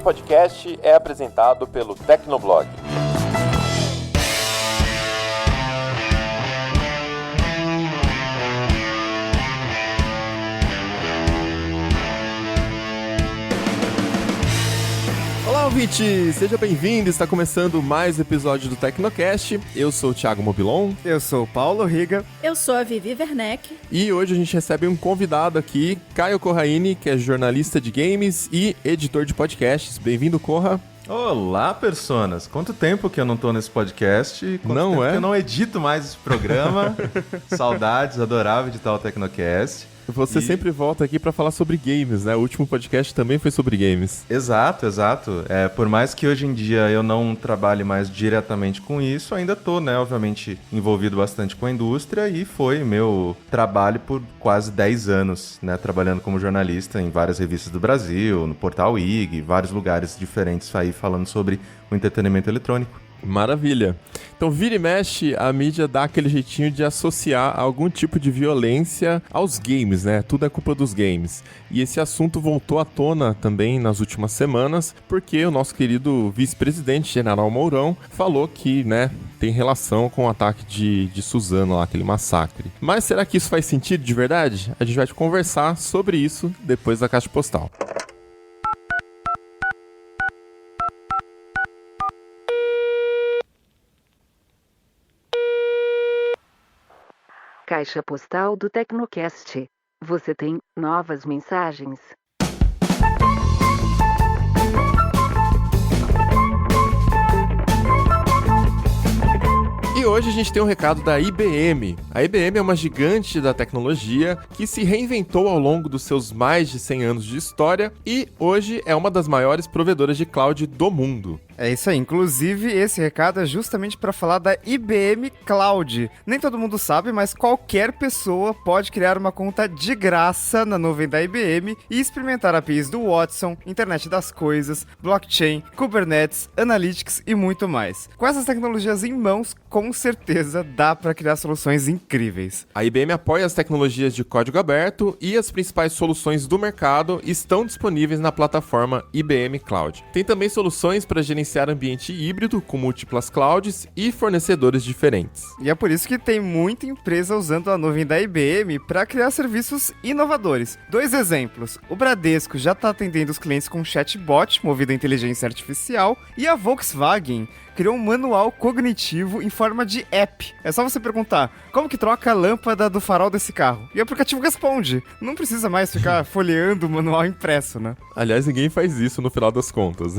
podcast é apresentado pelo Tecnoblog. Olá, ouvinte! Seja bem-vindo! Está começando mais um episódio do Tecnocast. Eu sou o Thiago Mobilon. Eu sou o Paulo Riga. Eu sou a Vivi Werneck. E hoje a gente recebe um convidado aqui, Caio Corraini, que é jornalista de games e editor de podcasts. Bem-vindo, Corra! Olá, personas! Quanto tempo que eu não tô nesse podcast? Quanto não tempo é? que eu não edito mais esse programa. Saudades, adorava editar o Tecnocast. Você sempre volta aqui pra falar sobre games, né? O último podcast também foi sobre games. Exato. Por mais que hoje em dia eu não trabalhe mais diretamente com isso, ainda tô, né, obviamente, envolvido bastante com a indústria e foi meu trabalho por quase 10 anos, né, trabalhando como jornalista em várias revistas do Brasil, no portal IG, vários lugares diferentes aí falando sobre o entretenimento eletrônico. Maravilha. Então, vira e mexe, a mídia dá aquele jeitinho de associar algum tipo de violência aos games, né? Tudo é culpa dos games. E esse assunto voltou à tona também nas últimas semanas, porque o nosso querido vice-presidente, General Mourão, falou que, né, tem relação com o ataque de Suzano lá, aquele massacre. Mas será que isso faz sentido de verdade? A gente vai conversar sobre isso depois da caixa postal. Caixa postal do Tecnocast. Você tem novas mensagens? E hoje a gente tem um recado da IBM. A IBM é uma gigante da tecnologia que se reinventou ao longo dos seus mais de 100 anos de história e hoje é uma das maiores provedoras de cloud do mundo. É isso aí, inclusive esse recado é justamente para falar da IBM Cloud. Nem todo mundo sabe, mas qualquer pessoa pode criar uma conta de graça na nuvem da IBM e experimentar APIs do Watson, Internet das Coisas, Blockchain, Kubernetes, Analytics e muito mais. Com essas tecnologias em mãos, com certeza dá para criar soluções incríveis. A IBM apoia as tecnologias de código aberto e as principais soluções do mercado estão disponíveis na plataforma IBM Cloud. Tem também soluções para gerenciar ambiente híbrido com múltiplas clouds e fornecedores diferentes. E é por isso que tem muita empresa usando a nuvem da IBM para criar serviços inovadores. 2 exemplos. O Bradesco já está atendendo os clientes com chatbot movido a inteligência artificial e a Volkswagen criou um manual cognitivo em forma de app. É só você perguntar, como que troca a lâmpada do farol desse carro? E o aplicativo responde. Não precisa mais ficar folheando o manual impresso, né? Aliás, ninguém faz isso no final das contas.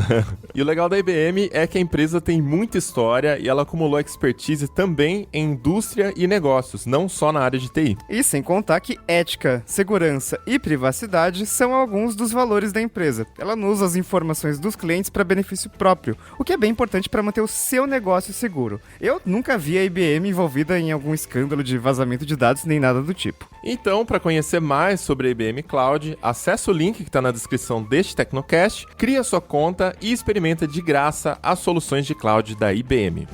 E o legal da IBM é que a empresa tem muita história e ela acumulou expertise também em indústria e negócios, não só na área de TI. E sem contar que ética, segurança e privacidade são alguns dos valores da empresa. Ela não usa as informações dos clientes para benefício próprio, o que é bem importante para manter o seu negócio seguro. Eu nunca vi a IBM envolvida em algum escândalo de vazamento de dados nem nada do tipo. Então, para conhecer mais sobre a IBM Cloud, acesse o link que está na descrição deste Tecnocast, cria sua conta e experimenta de graça as soluções de cloud da IBM.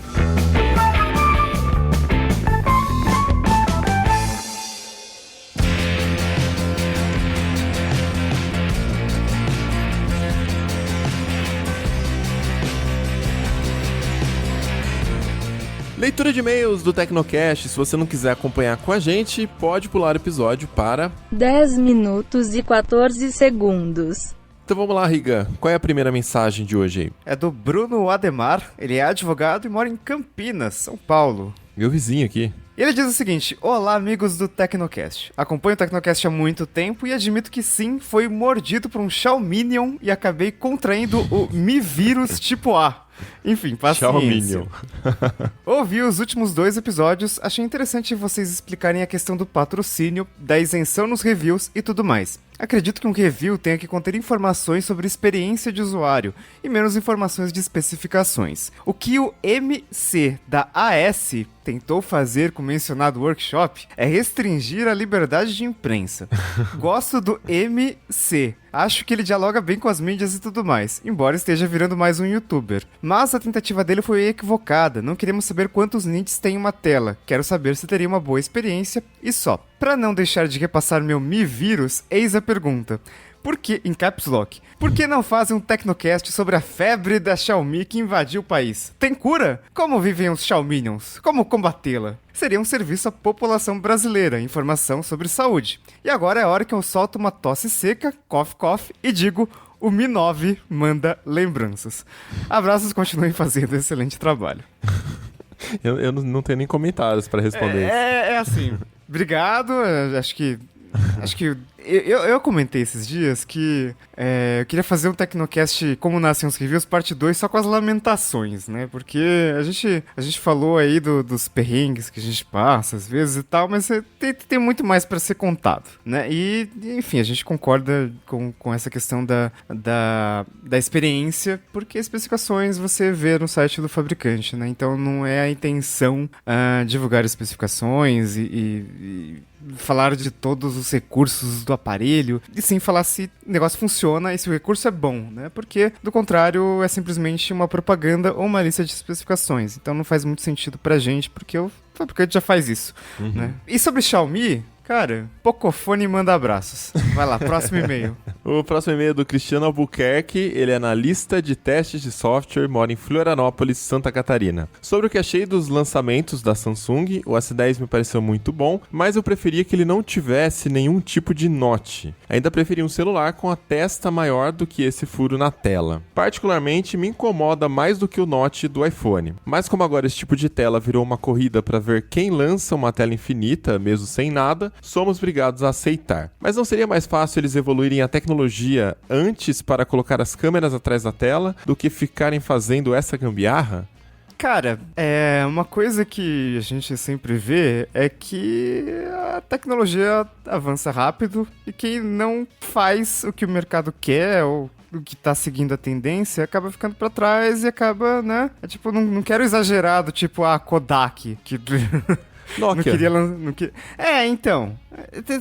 Leitura de e-mails do Tecnocast. Se você não quiser acompanhar com a gente, pode pular o episódio para 10 minutos e 14 segundos. Então vamos lá, Riga. Qual é a primeira mensagem de hoje aí? É do Bruno Ademar. Ele é advogado e mora em Campinas, São Paulo. Meu vizinho aqui. E ele diz o seguinte: olá, amigos do Tecnocast. Acompanho o Tecnocast há muito tempo e admito que sim, fui mordido por um Xiaominion e acabei contraindo o Mi Vírus tipo A. Enfim, paciência. Ouvi os últimos 2 episódios, achei interessante vocês explicarem a questão do patrocínio, da isenção nos reviews e tudo mais. Acredito que um review tenha que conter informações sobre experiência de usuário e menos informações de especificações. O que o MC da AS tentou fazer com o mencionado workshop é restringir a liberdade de imprensa. Gosto do MC. Acho que ele dialoga bem com as mídias e tudo mais, embora esteja virando mais um youtuber. Mas a tentativa dele foi equivocada, não queremos saber quantos nits tem uma tela, quero saber se teria uma boa experiência e só. Para não deixar de repassar meu Mi Vírus, eis a pergunta. Por que, em caps lock, por que não fazem um Tecnocast sobre a febre da Xiaomi que invadiu o país? Tem cura? Como vivem os Xiaominions? Como combatê-la? Seria um serviço à população brasileira, informação sobre saúde. E agora é a hora que eu solto uma tosse seca, cough, e digo... O Mi 9 manda lembranças. Abraços, continuem fazendo excelente trabalho. Eu não tenho nem comentários pra responder isso. É assim, obrigado, acho que eu comentei esses dias que eu queria fazer um Tecnocast Como Nascem os Reviews, parte 2, só com as lamentações, né? Porque a gente falou aí dos perrengues que a gente passa às vezes e tal, mas tem muito mais para ser contado, né? E, enfim, a gente concorda com essa questão da experiência, porque especificações você vê no site do fabricante, né? Então não é a intenção divulgar especificações e falar de todos os recursos do aparelho, e sim falar se o negócio funciona e se o recurso é bom, né? Porque, do contrário, é simplesmente uma propaganda ou uma lista de especificações. Então não faz muito sentido pra gente, porque o fabricante já faz isso, né? E sobre Xiaomi... Cara, Pocofone manda abraços. Vai lá, próximo e-mail. O próximo e-mail é do Cristiano Albuquerque, ele é analista de testes de software, mora em Florianópolis, Santa Catarina. Sobre o que achei dos lançamentos da Samsung, o S10 me pareceu muito bom, mas eu preferia que ele não tivesse nenhum tipo de notch. Ainda preferia um celular com a testa maior do que esse furo na tela. Particularmente, me incomoda mais do que o notch do iPhone. Mas como agora esse tipo de tela virou uma corrida para ver quem lança uma tela infinita, mesmo sem nada, somos obrigados a aceitar. Mas não seria mais fácil eles evoluírem a tecnologia antes para colocar as câmeras atrás da tela do que ficarem fazendo essa gambiarra? Cara, uma coisa que a gente sempre vê é que a tecnologia avança rápido e quem não faz o que o mercado quer ou o que tá seguindo a tendência acaba ficando pra trás e acaba, né? Tipo, não quero exagerar do tipo a Kodak, que... Nokia. Então.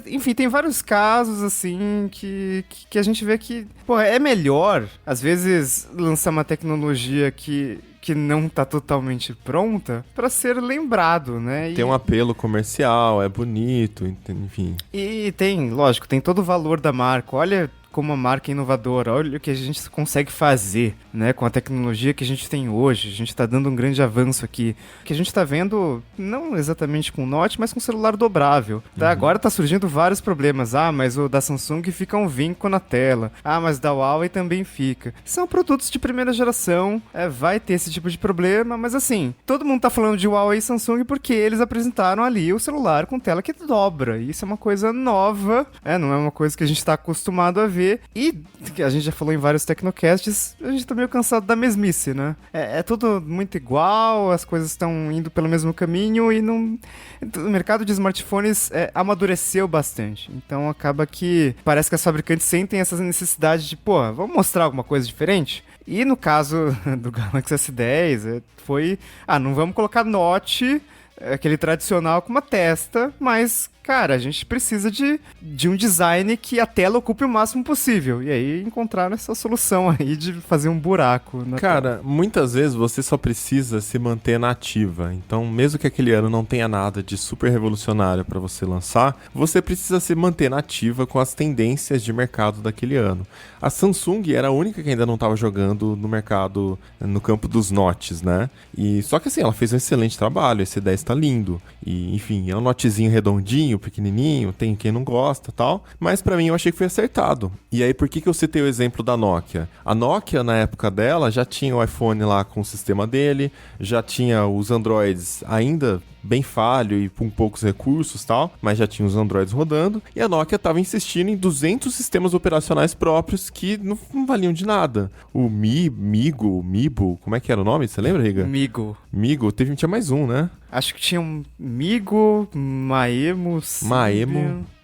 Enfim, tem vários casos, assim, que a gente vê que, pô, é melhor, às vezes, lançar uma tecnologia que não tá totalmente pronta pra ser lembrado, né? Tem um apelo comercial, é bonito, enfim. E tem, lógico, tem todo o valor da marca. Olha como a marca é inovadora, olha o que a gente consegue fazer, né, com a tecnologia que a gente tem hoje. A gente está dando um grande avanço aqui, que a gente está vendo, não exatamente com o Note, mas com o celular dobrável. Tá? Agora tá surgindo vários problemas. Mas o da Samsung fica um vinco na tela. Mas da Huawei também fica. São produtos de primeira geração, vai ter esse tipo de problema, mas assim, todo mundo tá falando de Huawei e Samsung porque eles apresentaram ali o celular com tela que dobra. E isso é uma coisa nova, não é uma coisa que a gente tá acostumado a ver. E a gente já falou em vários Tecnocasts, a gente tá meio cansado da mesmice, né? É tudo muito igual, as coisas estão indo pelo mesmo caminho e não... O mercado de smartphones amadureceu bastante. Então acaba que parece que as fabricantes sentem essa necessidade de, vamos mostrar alguma coisa diferente? E no caso do Galaxy S10, foi... não vamos colocar notch, aquele tradicional com uma testa, mas... Cara, a gente precisa de um design que a tela ocupe o máximo possível. E aí encontraram essa solução aí de fazer um buraco na Cara, tela. muitas vezes você só precisa se manter na ativa. Então, mesmo que aquele ano não tenha nada de super revolucionário para você lançar, você precisa se manter na ativa com as tendências de mercado daquele ano. A Samsung era a única que ainda não estava jogando no mercado, no campo dos notches, né? E só que assim, ela fez um excelente trabalho. Esse 10 tá lindo. E, enfim, é um notezinho redondinho, pequenininho, tem quem não gosta e tal, mas pra mim eu achei que foi acertado. E aí, por que eu citei o exemplo da Nokia? A Nokia, na época dela, já tinha o iPhone lá com o sistema dele, já tinha os Androids ainda bem falho e com poucos recursos e tal, mas já tinha os Androids rodando, e a Nokia estava insistindo em 200 sistemas operacionais próprios que não valiam de nada. O Mibo, como é que era o nome? Você lembra, Riga? Migo. Tinha mais um, né? Acho que tinha um Migo, Maemo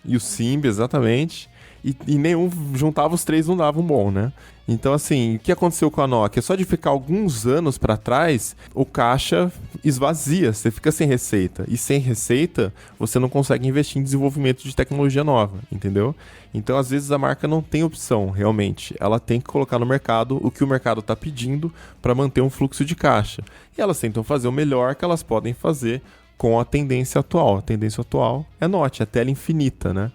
e o Symbian, exatamente. E nenhum, juntava os três, não dava um bom, né? Então, assim, o que aconteceu com a Nokia? Só de ficar alguns anos para trás, o caixa esvazia, você fica sem receita. E sem receita, você não consegue investir em desenvolvimento de tecnologia nova, entendeu? Então, às vezes, a marca não tem opção, realmente. Ela tem que colocar no mercado o que o mercado está pedindo para manter um fluxo de caixa. E elas tentam fazer o melhor que elas podem fazer com a tendência atual. A tendência atual é Note, é tela infinita, né?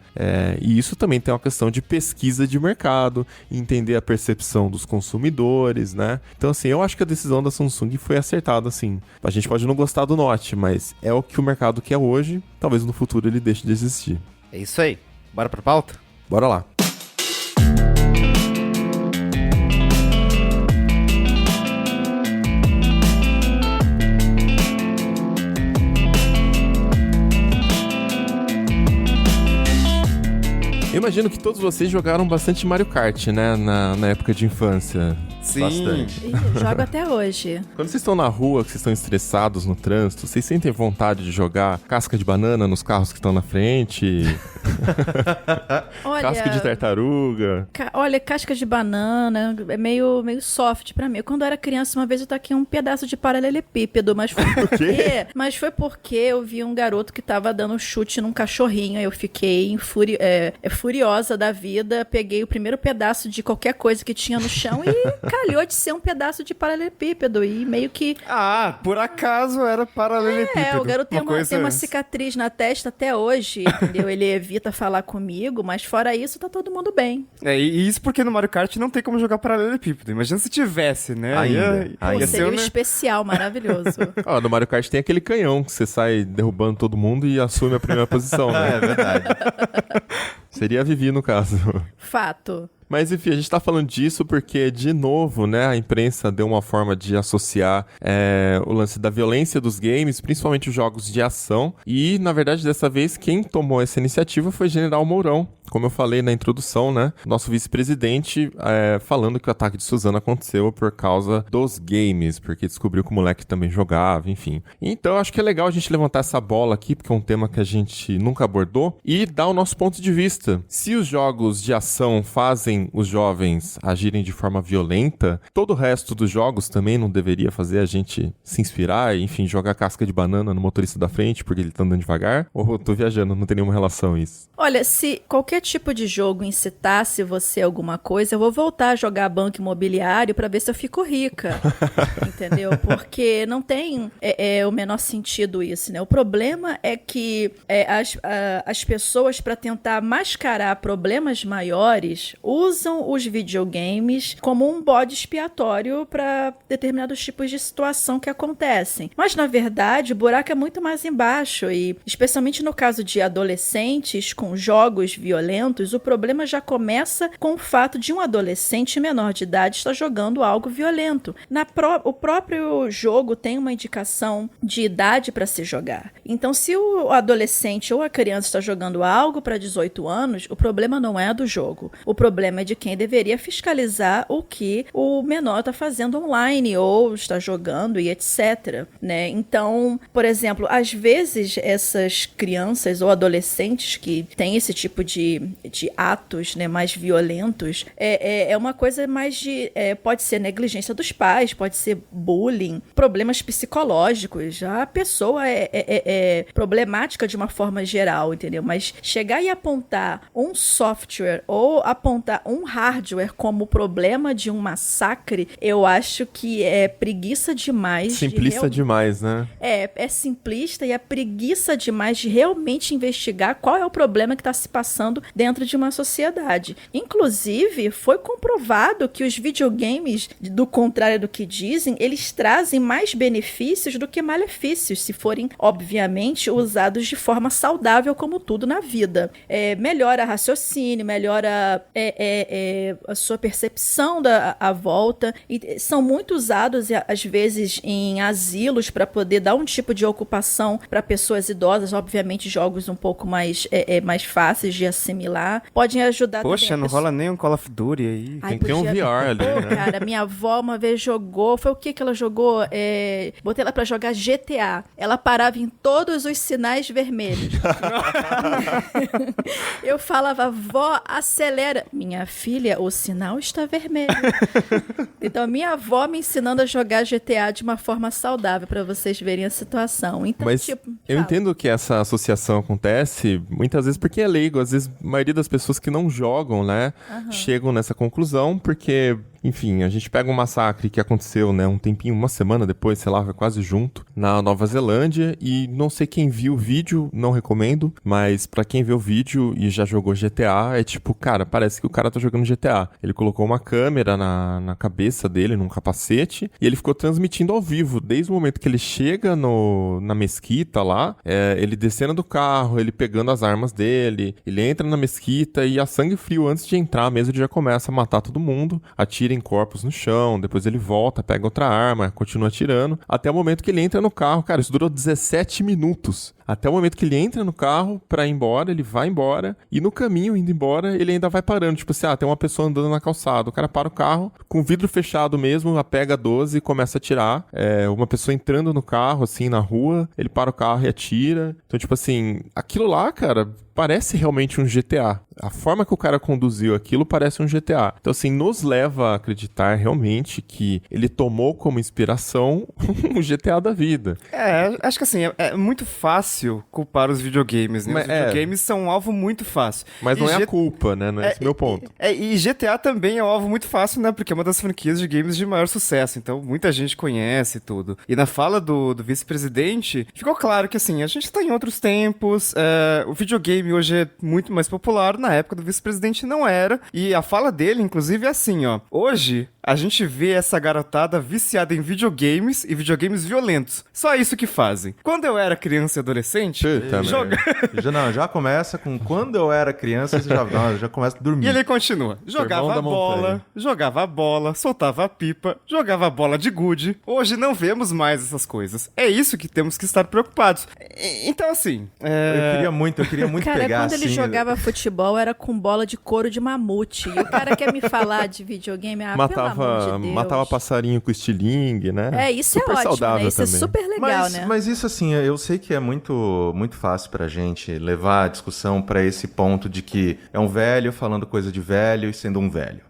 E isso também tem uma questão de pesquisa de mercado, entender a percepção dos consumidores, né? Então, assim, eu acho que a decisão da Samsung foi acertada, assim. A gente pode não gostar do Note, mas é o que o mercado quer hoje. Talvez no futuro ele deixe de existir. É isso aí. Bora pra pauta? Bora lá. Eu imagino que todos vocês jogaram bastante Mario Kart, né? Na época de infância. Sim. Bastante. Ih, eu jogo até hoje. Quando vocês estão na rua, que vocês estão estressados no trânsito, vocês sentem vontade de jogar casca de banana nos carros que estão na frente? Olha, Casca de tartaruga? Olha, casca de banana é meio soft pra mim. Quando eu era criança, uma vez eu taquei um pedaço de paralelepípedo, mas foi porque eu vi um garoto que tava dando um chute num cachorrinho. Aí eu fiquei furiosa da vida, peguei o primeiro pedaço de qualquer coisa que tinha no chão e calhou de ser um pedaço de paralelepípedo. E meio que... Ah, por acaso era paralelepípedo. O garoto tem uma cicatriz na testa até hoje, entendeu? Ele evita falar comigo, mas fora isso, tá todo mundo bem. E isso porque no Mario Kart não tem como jogar paralelepípedo. Imagina se tivesse, né? Pô, seria um especial, maravilhoso. No Mario Kart tem aquele canhão que você sai derrubando todo mundo e assume a primeira posição, né? É verdade. Seria a Vivi, no caso. Fato. Mas enfim, a gente tá falando disso porque, de novo, né, a imprensa deu uma forma de associar o lance da violência dos games, principalmente os jogos de ação. E, na verdade, dessa vez, quem tomou essa iniciativa foi General Mourão. Como eu falei na introdução, né, nosso vice-presidente falando que o ataque de Suzano aconteceu por causa dos games, porque descobriu que o moleque também jogava, enfim. Então, acho que é legal a gente levantar essa bola aqui, porque é um tema que a gente nunca abordou, e dar o nosso ponto de vista. Se os jogos de ação fazem os jovens agirem de forma violenta, todo o resto dos jogos também não deveria fazer a gente se inspirar e, enfim, jogar casca de banana no motorista da frente porque ele tá andando devagar? Ou eu tô viajando, não tem nenhuma relação isso? Olha, se qualquer tipo de jogo incitasse você a alguma coisa, eu vou voltar a jogar banco imobiliário pra ver se eu fico rica, entendeu? Porque não tem o menor sentido isso, né? O problema é que as pessoas, pra tentar mascarar problemas maiores, usam os videogames como um bode expiatório para determinados tipos de situação que acontecem. Mas, na verdade, o buraco é muito mais embaixo e, especialmente no caso de adolescentes com jogos violentos, o problema já começa com o fato de um adolescente menor de idade estar jogando algo violento. O próprio jogo tem uma indicação de idade para se jogar. Então, se o adolescente ou a criança está jogando algo para 18 anos, o problema não é do jogo. O problema é de quem deveria fiscalizar o que o menor está fazendo online ou está jogando e etc, né? Então, por exemplo, às vezes essas crianças ou adolescentes que têm esse tipo de atos, né, mais violentos, é uma coisa mais de... pode ser negligência dos pais, pode ser bullying, problemas psicológicos. A pessoa é problemática de uma forma geral, entendeu? Mas chegar e apontar um software ou apontar um hardware como problema de um massacre, eu acho que é preguiça demais. Simplista demais, né? É simplista e é preguiça demais de realmente investigar qual é o problema que está se passando dentro de uma sociedade. Inclusive, foi comprovado que os videogames, do contrário do que dizem, eles trazem mais benefícios do que malefícios, se forem, obviamente, usados de forma saudável, como tudo na vida. Melhora raciocínio, melhora a sua percepção à volta, e são muito usados, às vezes, em asilos para poder dar um tipo de ocupação para pessoas idosas, obviamente jogos um pouco mais fáceis de assimilar, podem ajudar. Poxa, não rola nem um Call of Duty aí. Tem que ter um VR ali, né? Cara, minha avó uma vez jogou, foi o que ela jogou? Botei ela pra jogar GTA, ela parava em todos os sinais vermelhos. Eu falava, vó, acelera. Minha filha, o sinal está vermelho. Então, minha avó me ensinando a jogar GTA de uma forma saudável, pra vocês verem a situação. Então, mas eu entendo que essa associação acontece muitas vezes porque é leigo. Às vezes, a maioria das pessoas que não jogam, né, chegam nessa conclusão porque Enfim, a gente pega um massacre que aconteceu, né, um tempinho, uma semana depois, sei lá, quase junto, na Nova Zelândia, e não sei quem viu o vídeo, não recomendo, mas pra quem vê o vídeo e já jogou GTA, é tipo, cara, parece que o cara tá jogando GTA. Ele colocou uma câmera na cabeça dele, num capacete, e ele ficou transmitindo ao vivo, desde o momento que ele chega na mesquita lá, ele descendo do carro, ele pegando as armas dele, ele entra na mesquita e a sangue frio, antes de entrar mesmo, ele já começa a matar todo mundo, atira em corpos no chão, depois ele volta, pega outra arma, continua atirando, até o momento que ele entra no carro. Cara, isso durou 17 minutos. Até o momento que ele entra no carro pra ir embora, ele vai embora, e no caminho, indo embora, ele ainda vai parando. Tipo assim, tem uma pessoa andando na calçada, o cara para o carro, com o vidro fechado mesmo, pega 12 e começa a atirar. Uma pessoa entrando no carro, assim, na rua, ele para o carro e atira. Então, tipo assim, aquilo lá, cara, parece realmente um GTA. A forma que o cara conduziu aquilo parece um GTA. Então, assim, nos leva a acreditar realmente que ele tomou como inspiração um GTA da vida. Acho que assim, é muito fácil culpar os videogames, né? Os videogames são um alvo muito fácil. Mas não é a culpa, né? Não é esse meu ponto. E GTA também é um alvo muito fácil, né? Porque é uma das franquias de games de maior sucesso. Então, muita gente conhece tudo. E na fala do vice-presidente, ficou claro que, assim, a gente tá em outros tempos, o videogame hoje é muito mais popular, na época do vice-presidente não era, e a fala dele, inclusive, é assim, ó: hoje a gente vê essa garotada viciada em videogames e videogames violentos. Só isso que fazem. Quando eu era criança e adolescente, já começa com quando eu era criança, você já começa a dormir. E ele continua: jogava bola, soltava a pipa, jogava bola de gude. Hoje não vemos mais essas coisas. É isso que temos que estar preocupados. Então, assim... Eu queria muito cara, pegar, quando ele jogava futebol, era com bola de couro de mamute. E o cara quer me falar de videogame, pelo amor de Deus. Matava passarinho com estilingue, né? Isso super é ótimo, saudável, né? Isso também. é super legal, né? Mas isso, assim, eu sei que é muito, muito fácil pra gente levar a discussão pra esse ponto de que é um velho falando coisa de velho e sendo um velho.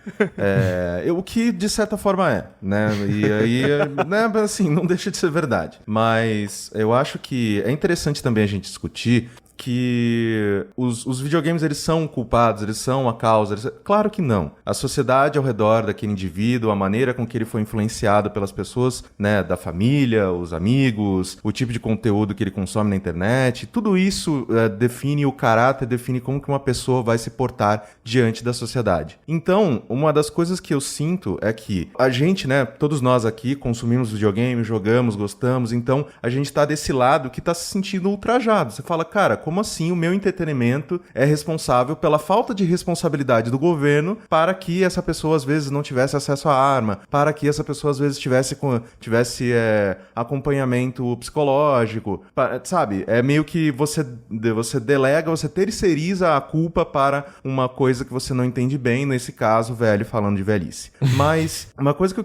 O que, de certa forma, né? E aí, né, assim, não deixa de ser verdade. Mas eu acho que é interessante também a gente discutir que os videogames, eles são culpados, eles são a causa. Claro que não. A sociedade ao redor daquele indivíduo, a maneira com que ele foi influenciado pelas pessoas, né, da família, os amigos, o tipo de conteúdo que ele consome na internet, tudo isso define o caráter, define como que uma pessoa vai se portar diante da sociedade. Então, uma das coisas que eu sinto é que a gente, né, todos nós aqui consumimos videogame, jogamos, gostamos, então a gente tá desse lado que tá se sentindo ultrajado. Você fala, cara, como assim o meu entretenimento é responsável pela falta de responsabilidade do governo para que essa pessoa às vezes não tivesse acesso à arma, para que essa pessoa às vezes tivesse acompanhamento psicológico, sabe? É meio que você delega, você terceiriza a culpa para uma coisa que você não entende bem, nesse caso, velho falando de velhice. Mas uma coisa que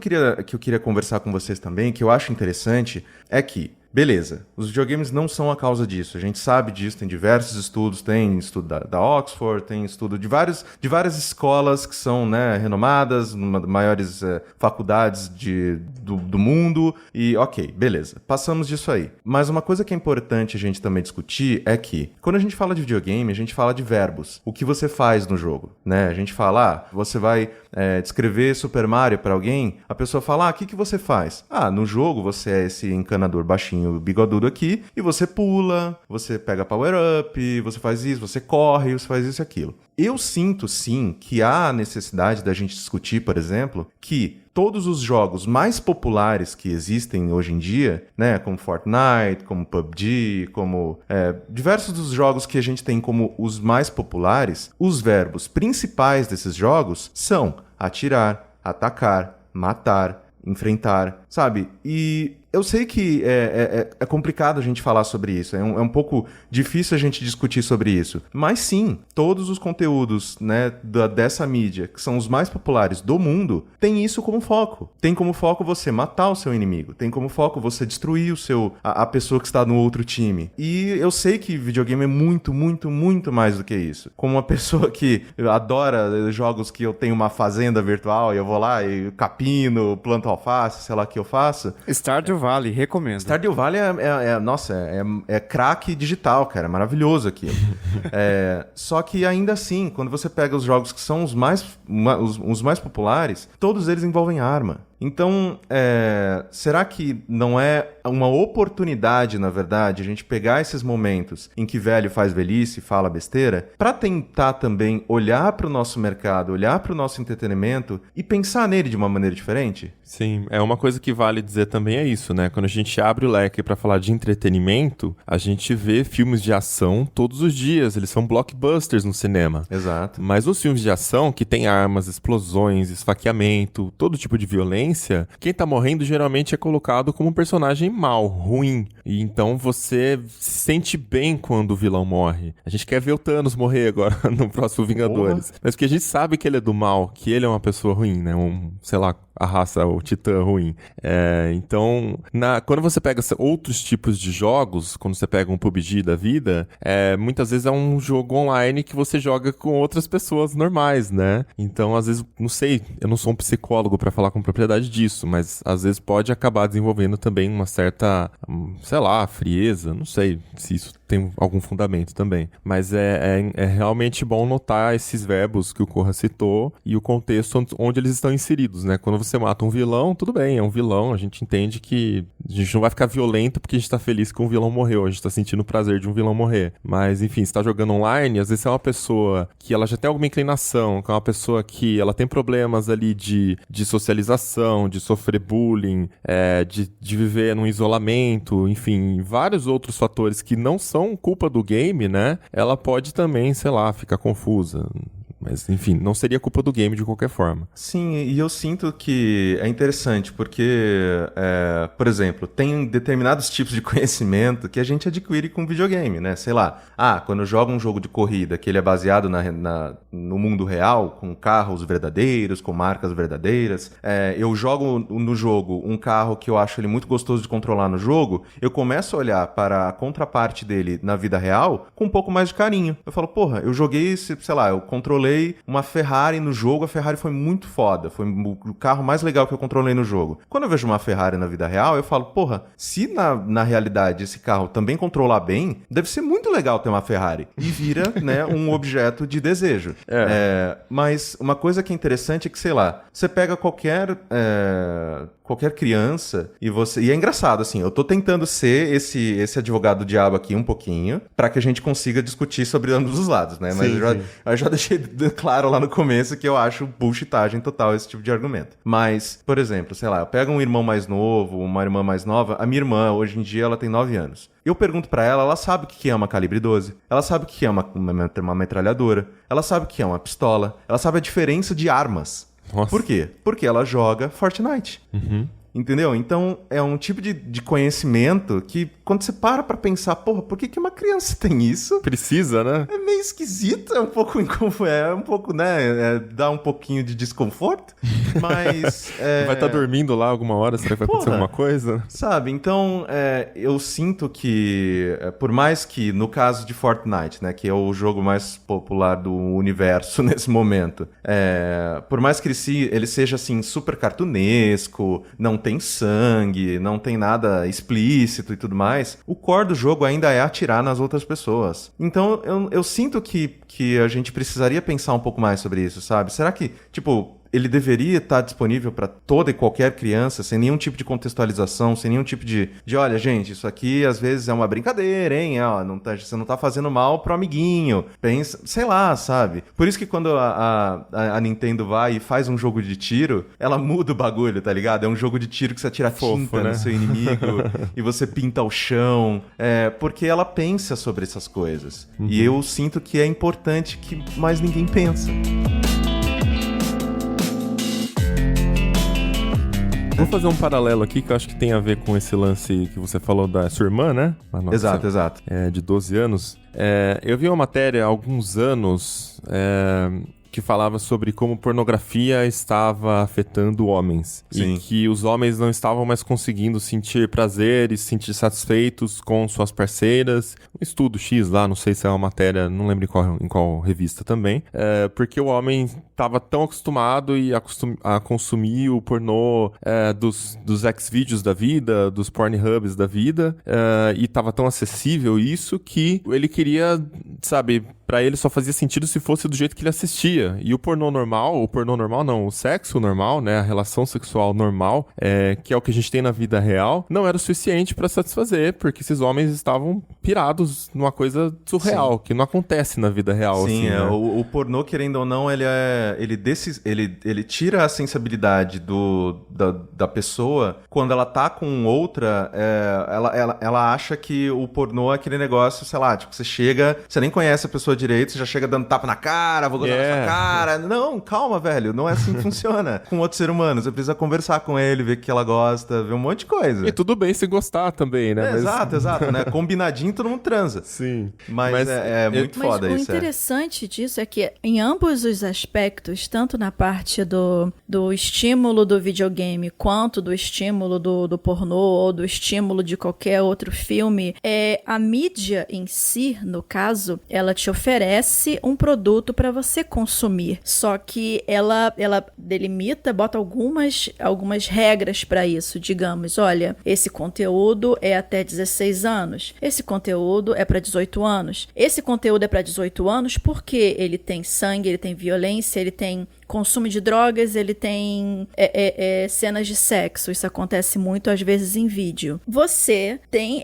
eu queria conversar com vocês também, que eu acho interessante, é que beleza, os videogames não são a causa disso, a gente sabe disso, tem diversos estudos, tem estudo da Oxford, tem estudo de várias escolas que são, né, renomadas, maiores faculdades do mundo, e ok, beleza, passamos disso aí. Mas uma coisa que é importante a gente também discutir é que, quando a gente fala de videogame, a gente fala de verbos, o que você faz no jogo, né, a gente fala, você vai descrever Super Mario para alguém, a pessoa fala, o que você faz? No jogo você é esse encanador baixinho, bigodudo aqui, e você pula, você pega power-up, você faz isso, você corre, você faz isso e aquilo. Eu sinto, sim, que há necessidade da gente discutir, por exemplo, que todos os jogos mais populares que existem hoje em dia, né, como Fortnite, como PUBG, como diversos dos jogos que a gente tem como os mais populares, os verbos principais desses jogos são atirar, atacar, matar, enfrentar, sabe? E eu sei que é complicado a gente falar sobre isso, é um pouco difícil a gente discutir sobre isso, mas sim, todos os conteúdos, né, dessa mídia, que são os mais populares do mundo, tem isso como foco. Tem como foco você matar o seu inimigo, tem como foco você destruir a pessoa que está no outro time. E eu sei que videogame é muito, muito, muito mais do que isso. Como uma pessoa que adora jogos que eu tenho uma fazenda virtual e eu vou lá e capino, planto alface, sei lá o que eu faço. Stardew Valley, recomendo. Stardew Valley é crack digital, cara, é maravilhoso aquilo. Só que ainda assim, quando você pega os jogos que são os mais populares, todos eles envolvem arma. Então, será que não é uma oportunidade, na verdade, a gente pegar esses momentos em que velho faz velhice e fala besteira, para tentar também olhar para o nosso mercado, olhar para o nosso entretenimento e pensar nele de uma maneira diferente? Sim, uma coisa que vale dizer também é isso, né? Quando a gente abre o leque para falar de entretenimento, a gente vê filmes de ação todos os dias, eles são blockbusters no cinema. Exato. Mas os filmes de ação, que tem armas, explosões, esfaqueamento, todo tipo de violência, quem tá morrendo geralmente é colocado como um personagem mau, ruim. E então você se sente bem quando o vilão morre. A gente quer ver o Thanos morrer agora no próximo Vingadores. Mas porque a gente sabe que ele é do mal, que ele é uma pessoa ruim, né? Sei lá, a raça, o titã ruim. Então, quando você pega outros tipos de jogos, quando você pega um PUBG da vida, muitas vezes é um jogo online que você joga com outras pessoas normais, né? Então, às vezes, não sei, eu não sou um psicólogo pra falar com propriedade disso, mas às vezes pode acabar desenvolvendo também uma certa, sei lá, frieza, não sei se isso tem algum fundamento também. Mas é realmente bom notar esses verbos que o Corra citou e o contexto onde eles estão inseridos, né? Quando você mata um vilão, tudo bem, é um vilão, a gente entende que a gente não vai ficar violento porque a gente tá feliz que um vilão morreu, a gente tá sentindo o prazer de um vilão morrer. Mas, enfim, você tá jogando online, às vezes é uma pessoa que ela já tem alguma inclinação, que é uma pessoa que ela tem problemas ali de socialização, de sofrer bullying, de viver num isolamento, enfim, vários outros fatores que não são culpa do game, né? Ela pode também, sei lá, ficar confusa. Mas, enfim, não seria culpa do game de qualquer forma. Sim, e eu sinto que é interessante, porque, por exemplo, tem determinados tipos de conhecimento que a gente adquire com videogame, né? Sei lá, quando eu jogo um jogo de corrida que ele é baseado no mundo real, com carros verdadeiros, com marcas verdadeiras, eu jogo no jogo um carro que eu acho ele muito gostoso de controlar no jogo, eu começo a olhar para a contraparte dele na vida real com um pouco mais de carinho. Eu falo, porra, eu joguei, sei lá, eu controlei uma Ferrari no jogo, a Ferrari foi muito foda, foi o carro mais legal que eu controlei no jogo. Quando eu vejo uma Ferrari na vida real, eu falo, porra, se na realidade esse carro também controlar bem, deve ser muito legal ter uma Ferrari. E vira, né, um objeto de desejo. Mas uma coisa que é interessante é que, sei lá, você pega qualquer criança e é engraçado, assim, eu tô tentando ser esse advogado do diabo aqui um pouquinho, pra que a gente consiga discutir sobre ambos os lados, né? Mas eu já deixei claro lá no começo que eu acho bullshitagem total esse tipo de argumento. Mas, por exemplo, sei lá, eu pego um irmão mais novo, uma irmã mais nova, a minha irmã, hoje em dia, ela tem 9 anos. Eu pergunto pra ela, ela sabe o que é uma calibre 12, ela sabe o que é uma metralhadora, ela sabe o que é uma pistola, ela sabe a diferença de armas. Nossa. Por quê? Porque ela joga Fortnite. Uhum. Entendeu? Então, é um tipo de conhecimento que, quando você para pra pensar, porra, por que uma criança tem isso? Precisa, né? É meio esquisito, é um pouco, né, dá um pouquinho de desconforto, mas... Vai estar dormindo lá alguma hora, será que vai acontecer alguma coisa? Sabe, então, eu sinto que, por mais que, no caso de Fortnite, né, que é o jogo mais popular do universo nesse momento, por mais que ele seja, assim, super cartunesco, não tem sangue, não tem nada explícito e tudo mais, o core do jogo ainda é atirar nas outras pessoas. Então, eu sinto que a gente precisaria pensar um pouco mais sobre isso, sabe? Será que, tipo, ele deveria estar disponível para toda e qualquer criança, sem nenhum tipo de contextualização, sem nenhum tipo de olha, gente, isso aqui às vezes é uma brincadeira, hein? Você não tá fazendo mal pro amiguinho. Pensa, sei lá, sabe? Por isso que quando a Nintendo vai e faz um jogo de tiro, ela muda o bagulho, tá ligado? É um jogo de tiro que você atira tinta, né, no seu inimigo e você pinta o chão. Porque ela pensa sobre essas coisas. Uhum. E eu sinto que é importante que mais ninguém pensa. Vou fazer um paralelo aqui que eu acho que tem a ver com esse lance que você falou da sua irmã, né? Exato. De 12 anos. Eu vi uma matéria há alguns anos que falava sobre como pornografia estava afetando homens. Sim. E que os homens não estavam mais conseguindo sentir prazer e se sentir satisfeitos com suas parceiras. Um estudo X lá, não sei se é uma matéria, não lembro em qual revista também. Porque o homem estava tão acostumado a consumir o pornô dos Xvideos da vida, dos Pornhubs da vida, e estava tão acessível isso que ele queria, sabe, pra ele só fazia sentido se fosse do jeito que ele assistia. E o pornô normal não, o sexo normal, né, a relação sexual normal, que é o que a gente tem na vida real, não era o suficiente pra satisfazer, porque esses homens estavam pirados numa coisa surreal, que não acontece na vida real. Sim, assim, né? o pornô, querendo ou não, ele tira a sensibilidade da pessoa quando ela tá com outra, ela acha que o pornô é aquele negócio, sei lá, tipo, você chega, você nem conhece a pessoa direito, você já chega dando tapa na cara, vou gozar na sua cara. Não, calma, velho, não é assim que funciona com outro ser humano. Você precisa conversar com ele, ver o que ela gosta, ver um monte de coisa. E tudo bem se gostar também, né? Exato, né? Combinadinho, todo mundo transa. Sim. Mas é muito foda Mas isso. o interessante disso é que em ambos os aspectos, tanto na parte do estímulo do videogame, quanto do estímulo do pornô, ou do estímulo de qualquer outro filme, a mídia em si, no caso, ela te oferece um produto para você consumir. Só que ela delimita, bota algumas regras para isso. Digamos, olha, esse conteúdo é até 16 anos. Esse conteúdo é para 18 anos. Esse conteúdo é para 18 anos porque ele tem sangue, ele tem violência, ele tem consumo de drogas, ele tem cenas de sexo. Isso acontece muito, às vezes, em vídeo. Você tem...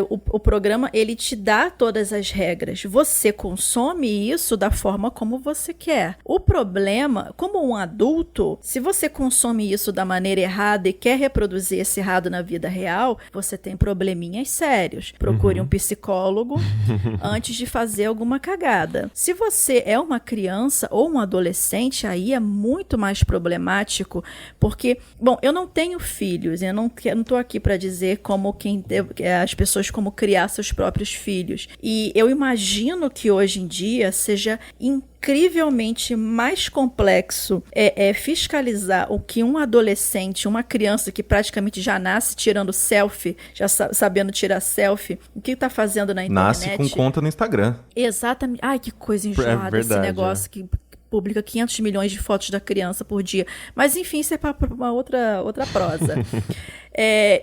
o programa, ele te dá todas as regras. Você consome isso da forma como você quer. O problema, como um adulto, se você consome isso da maneira errada e quer reproduzir esse errado na vida real, você tem probleminhas sérios. Procure um psicólogo antes de fazer alguma cagada. Se você é uma criança ou um adolescente, aí é muito mais problemático, porque, bom, eu não tenho filhos, eu não tô aqui para dizer as pessoas como criar seus próprios filhos. E eu imagino que hoje em dia seja incrivelmente mais complexo fiscalizar o que um adolescente, uma criança que praticamente já nasce tirando selfie, já sabendo tirar selfie, o que tá fazendo na internet. Nasce com conta no Instagram. Exatamente. Ai, que coisa enjoada verdade, esse negócio que publica 500 milhões de fotos da criança por dia. Mas, enfim, isso é para uma outra prosa.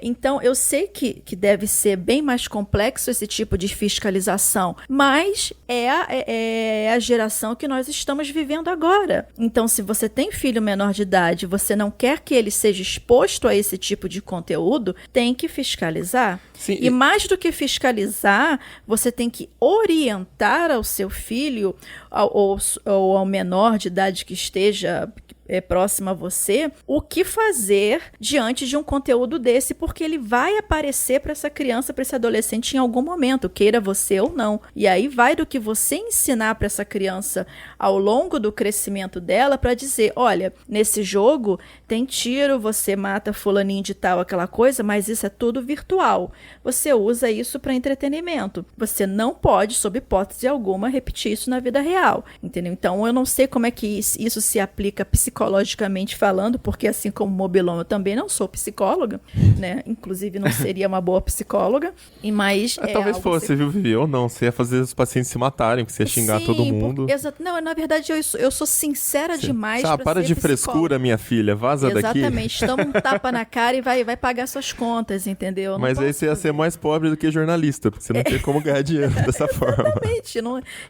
Então, eu sei que deve ser bem mais complexo esse tipo de fiscalização, mas é a geração que nós estamos vivendo agora. Então, se você tem filho menor de idade, você não quer que ele seja exposto a esse tipo de conteúdo, tem que fiscalizar. Sim, e mais do que fiscalizar, você tem que orientar ao seu filho ou ao menor de idade que esteja próximo a você, o que fazer diante de um conteúdo desse, porque ele vai aparecer para essa criança, para esse adolescente em algum momento, queira você ou não. E aí vai do que você ensinar para essa criança ao longo do crescimento dela para dizer, olha, nesse jogo tem tiro, você mata fulaninho de tal, aquela coisa, mas isso é tudo virtual. Você usa isso para entretenimento. Você não pode, sob hipótese alguma, repetir isso na vida real, entendeu? Então eu não sei como é que isso se aplica psicologicamente falando, porque assim como Mobilon, eu também não sou psicóloga, né? Inclusive não seria uma boa psicóloga, mas talvez fosse, viu, Vivi? Ou não, você ia fazer os pacientes se matarem, porque você ia xingar todo mundo. Exato. Não, na verdade eu sou sincera demais pra para ser de psicóloga. Frescura, minha filha, vaza daqui. Exatamente, toma um tapa na cara e vai pagar suas contas, entendeu? Mas aí você ia ser mais pobre do que jornalista, porque você não tem como ganhar dinheiro dessa forma. Exatamente,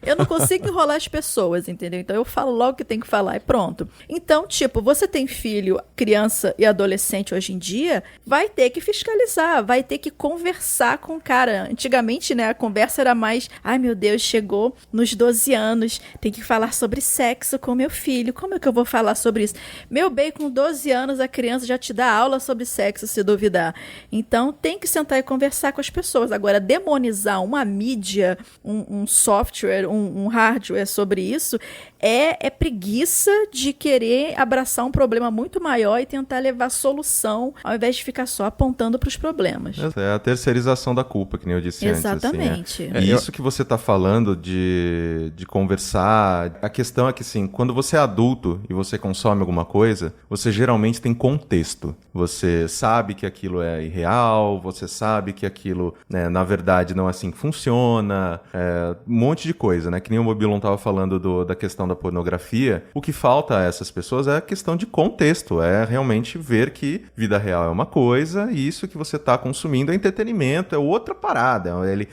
eu não consigo enrolar as pessoas, entendeu? Então eu falo logo o que tem que falar e pronto. Então, tipo, você tem filho, criança e adolescente hoje em dia, vai ter que fiscalizar, vai ter que conversar com o cara. Antigamente, né, a conversa era mais, ai meu Deus, chegou nos 12 anos, tem que falar sobre sexo com meu filho, como é que eu vou falar sobre isso? Meu bem, com 12 anos a criança já te dá aula sobre sexo, se duvidar. Então, tem que sentar e conversar com as pessoas. Agora, demonizar uma mídia, um software, um hardware sobre isso, é preguiça de querer abraçar um problema muito maior e tentar levar solução, ao invés de ficar só apontando para os problemas. É a terceirização da culpa, que nem eu disse antes. Exatamente. Assim, E isso que você está falando de conversar, a questão é que, assim, quando você é adulto e você consome alguma coisa, você geralmente tem contexto. Você sabe que aquilo é irreal, você sabe que aquilo, né, na verdade, não é assim que funciona, um monte de coisa, né? Que nem o Mobilon estava falando da questão da pornografia. O que falta a essas pessoas é a questão de contexto, é realmente ver que vida real é uma coisa e isso que você está consumindo é entretenimento, é outra parada.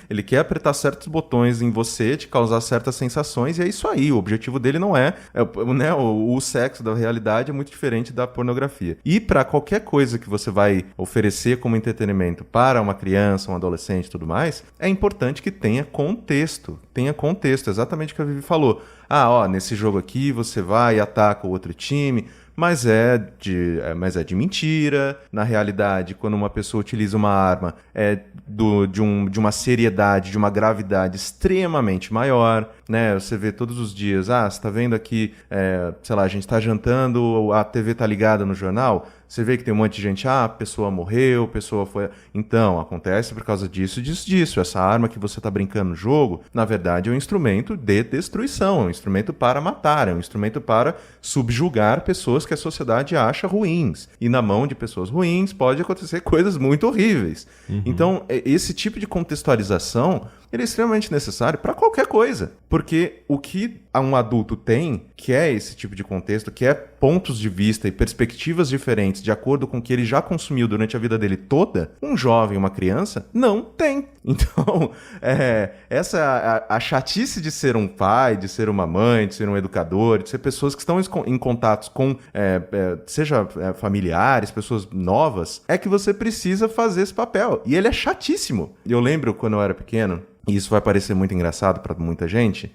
Ele quer apertar certos botões em você, te causar certas sensações e é isso aí. O objetivo dele não né, o sexo da realidade é muito diferente da pornografia. E para qualquer coisa que você vai oferecer como entretenimento para uma criança, um adolescente e tudo mais, é importante que tenha contexto. Tenha contexto, exatamente o que a Vivi falou. Nesse jogo aqui você vai e ataca o outro time, mas é de mentira. Na realidade, quando uma pessoa utiliza uma arma, de uma seriedade, de uma gravidade extremamente maior, né? Você vê todos os dias, você tá vendo aqui, sei lá, a gente tá jantando, a TV tá ligada no jornal, você vê que tem um monte de gente, a pessoa morreu, a pessoa foi... Então, acontece por causa disso. Essa arma que você tá brincando no jogo, na verdade, é um instrumento de destruição, é um instrumento para matar, é um instrumento para subjugar pessoas que a sociedade acha ruins. E na mão de pessoas ruins pode acontecer coisas muito horríveis. Então, esse tipo de contextualização, ele é extremamente necessário para qualquer coisa. Porque o que um adulto tem, que é esse tipo de contexto, que é pontos de vista e perspectivas diferentes de acordo com o que ele já consumiu durante a vida dele toda, um jovem, uma criança, não tem. Então, essa é a chatice de ser um pai, de ser uma mãe, de ser um educador, de ser pessoas que estão em contatos com, seja familiares, pessoas novas, é que você precisa fazer esse papel. E ele é chatíssimo. Eu lembro quando eu era pequeno, e isso vai parecer muito engraçado para muita gente,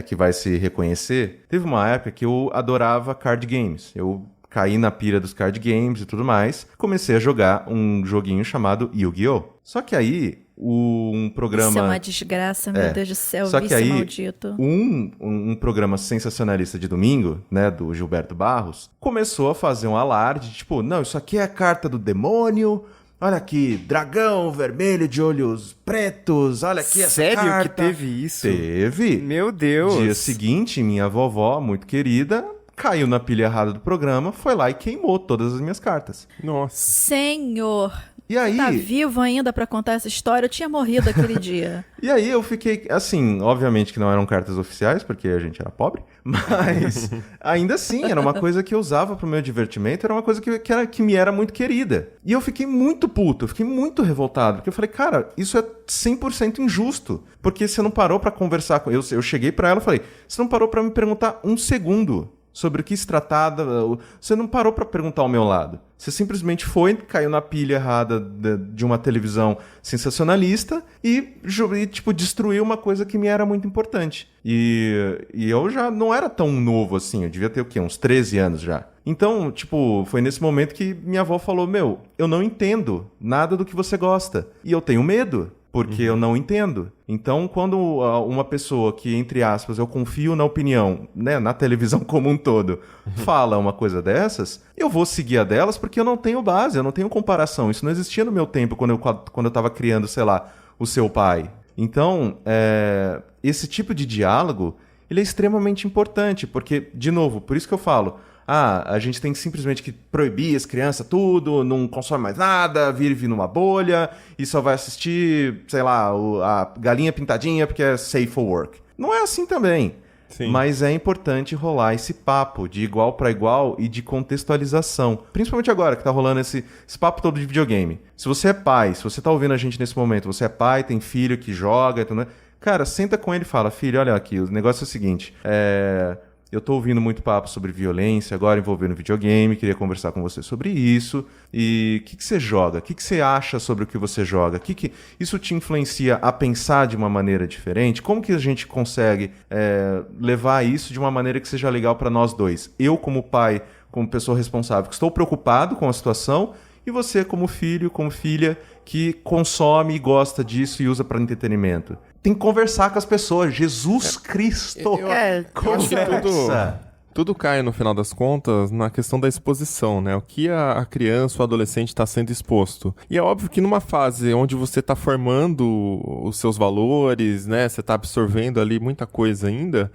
que vai se reconhecer. Teve uma época que eu adorava card games. Eu caí na pira dos card games e tudo mais. Comecei a jogar um joguinho chamado Yu-Gi-Oh! Só que aí, um programa... Isso é uma desgraça, meu Deus do céu, só que aí, maldito. Um programa sensacionalista de domingo, né, do Gilberto Barros, começou a fazer um alarde, tipo, não, isso aqui é a carta do demônio... Olha aqui, dragão vermelho de olhos pretos, olha aqui essa Sério carta. que teve isso? Teve. Meu Deus. Dia seguinte, minha vovó, muito querida, caiu na pilha errada do programa, foi lá e queimou todas as minhas cartas. Nossa. Senhor, E aí... tá vivo ainda pra contar essa história? Eu tinha morrido aquele dia. E aí eu fiquei, assim, obviamente que não eram cartas oficiais, porque a gente era pobre, mas ainda assim, era uma coisa que eu usava pro meu divertimento, era uma coisa que me era muito querida. E eu fiquei muito puto, eu fiquei muito revoltado, porque eu falei, cara, isso é 100% injusto, porque você não parou pra conversar com... Eu cheguei pra ela e falei, você não parou pra me perguntar um segundo sobre o que se tratava, você não parou pra perguntar ao meu lado. Você simplesmente foi, caiu na pilha errada de uma televisão sensacionalista e tipo, destruiu uma coisa que me era muito importante. E eu já não era tão novo assim, eu devia ter o quê? Uns 13 anos já. Então, tipo, foi nesse momento que minha avó falou, eu não entendo nada do que você gosta. E eu tenho medo. Porque eu não entendo. Então, quando uma pessoa que, entre aspas, eu confio na opinião, né, na televisão como um todo, fala uma coisa dessas, eu vou seguir a delas porque eu não tenho base, eu não tenho comparação. Isso não existia no meu tempo quando eu estava criando, sei lá, o seu pai. Então, esse tipo de diálogo, ele é extremamente importante, porque, de novo, por isso que eu falo, a gente tem simplesmente que proibir as crianças tudo, não consome mais nada, vive numa bolha e só vai assistir, sei lá, a Galinha Pintadinha porque é safe for work. Não é assim também. Sim. Mas é importante rolar esse papo de igual para igual e de contextualização. Principalmente agora que tá rolando esse papo todo de videogame. Se você é pai, se você tá ouvindo a gente nesse momento, você é pai, tem filho que joga, então, né? Cara, senta com ele e fala, filho, olha aqui, o negócio é o seguinte, eu tô ouvindo muito papo sobre violência, agora envolvendo videogame, queria conversar com você sobre isso. E o que você joga? O que você acha sobre o que você joga? Que isso te influencia a pensar de uma maneira diferente? Como que a gente consegue levar isso de uma maneira que seja legal para nós dois? Eu, como pai, como pessoa responsável, que estou preocupado com a situação, e você como filho, como filha, que consome e gosta disso e usa para entretenimento. Tem que conversar com as pessoas. Jesus Cristo! Eu acho que Conversa! tudo cai, no final das contas, na questão da exposição, né? O que a criança ou adolescente está sendo exposto. E é óbvio que numa fase onde você está formando os seus valores, né? Você está absorvendo ali muita coisa ainda,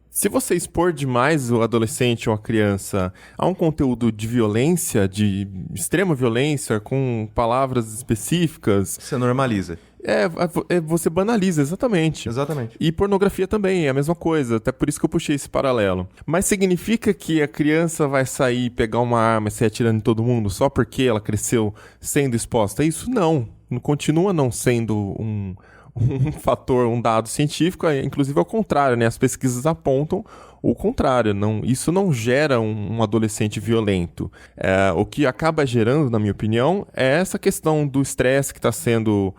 se você expor demais o adolescente ou a criança a um conteúdo de violência, de extrema violência, com palavras específicas... Você normaliza. Você banaliza, exatamente. Exatamente. E pornografia também, é a mesma coisa. Até por isso que eu puxei esse paralelo. Mas significa que a criança vai sair, pegar uma arma e sair atirando em todo mundo só porque ela cresceu sendo exposta a isso? Não. Continua não sendo um fator, um dado científico. Inclusive ao contrário, né? As pesquisas apontam o contrário. Isso não gera um adolescente violento. O que acaba gerando, na minha opinião, é essa questão do estresse que está sendo,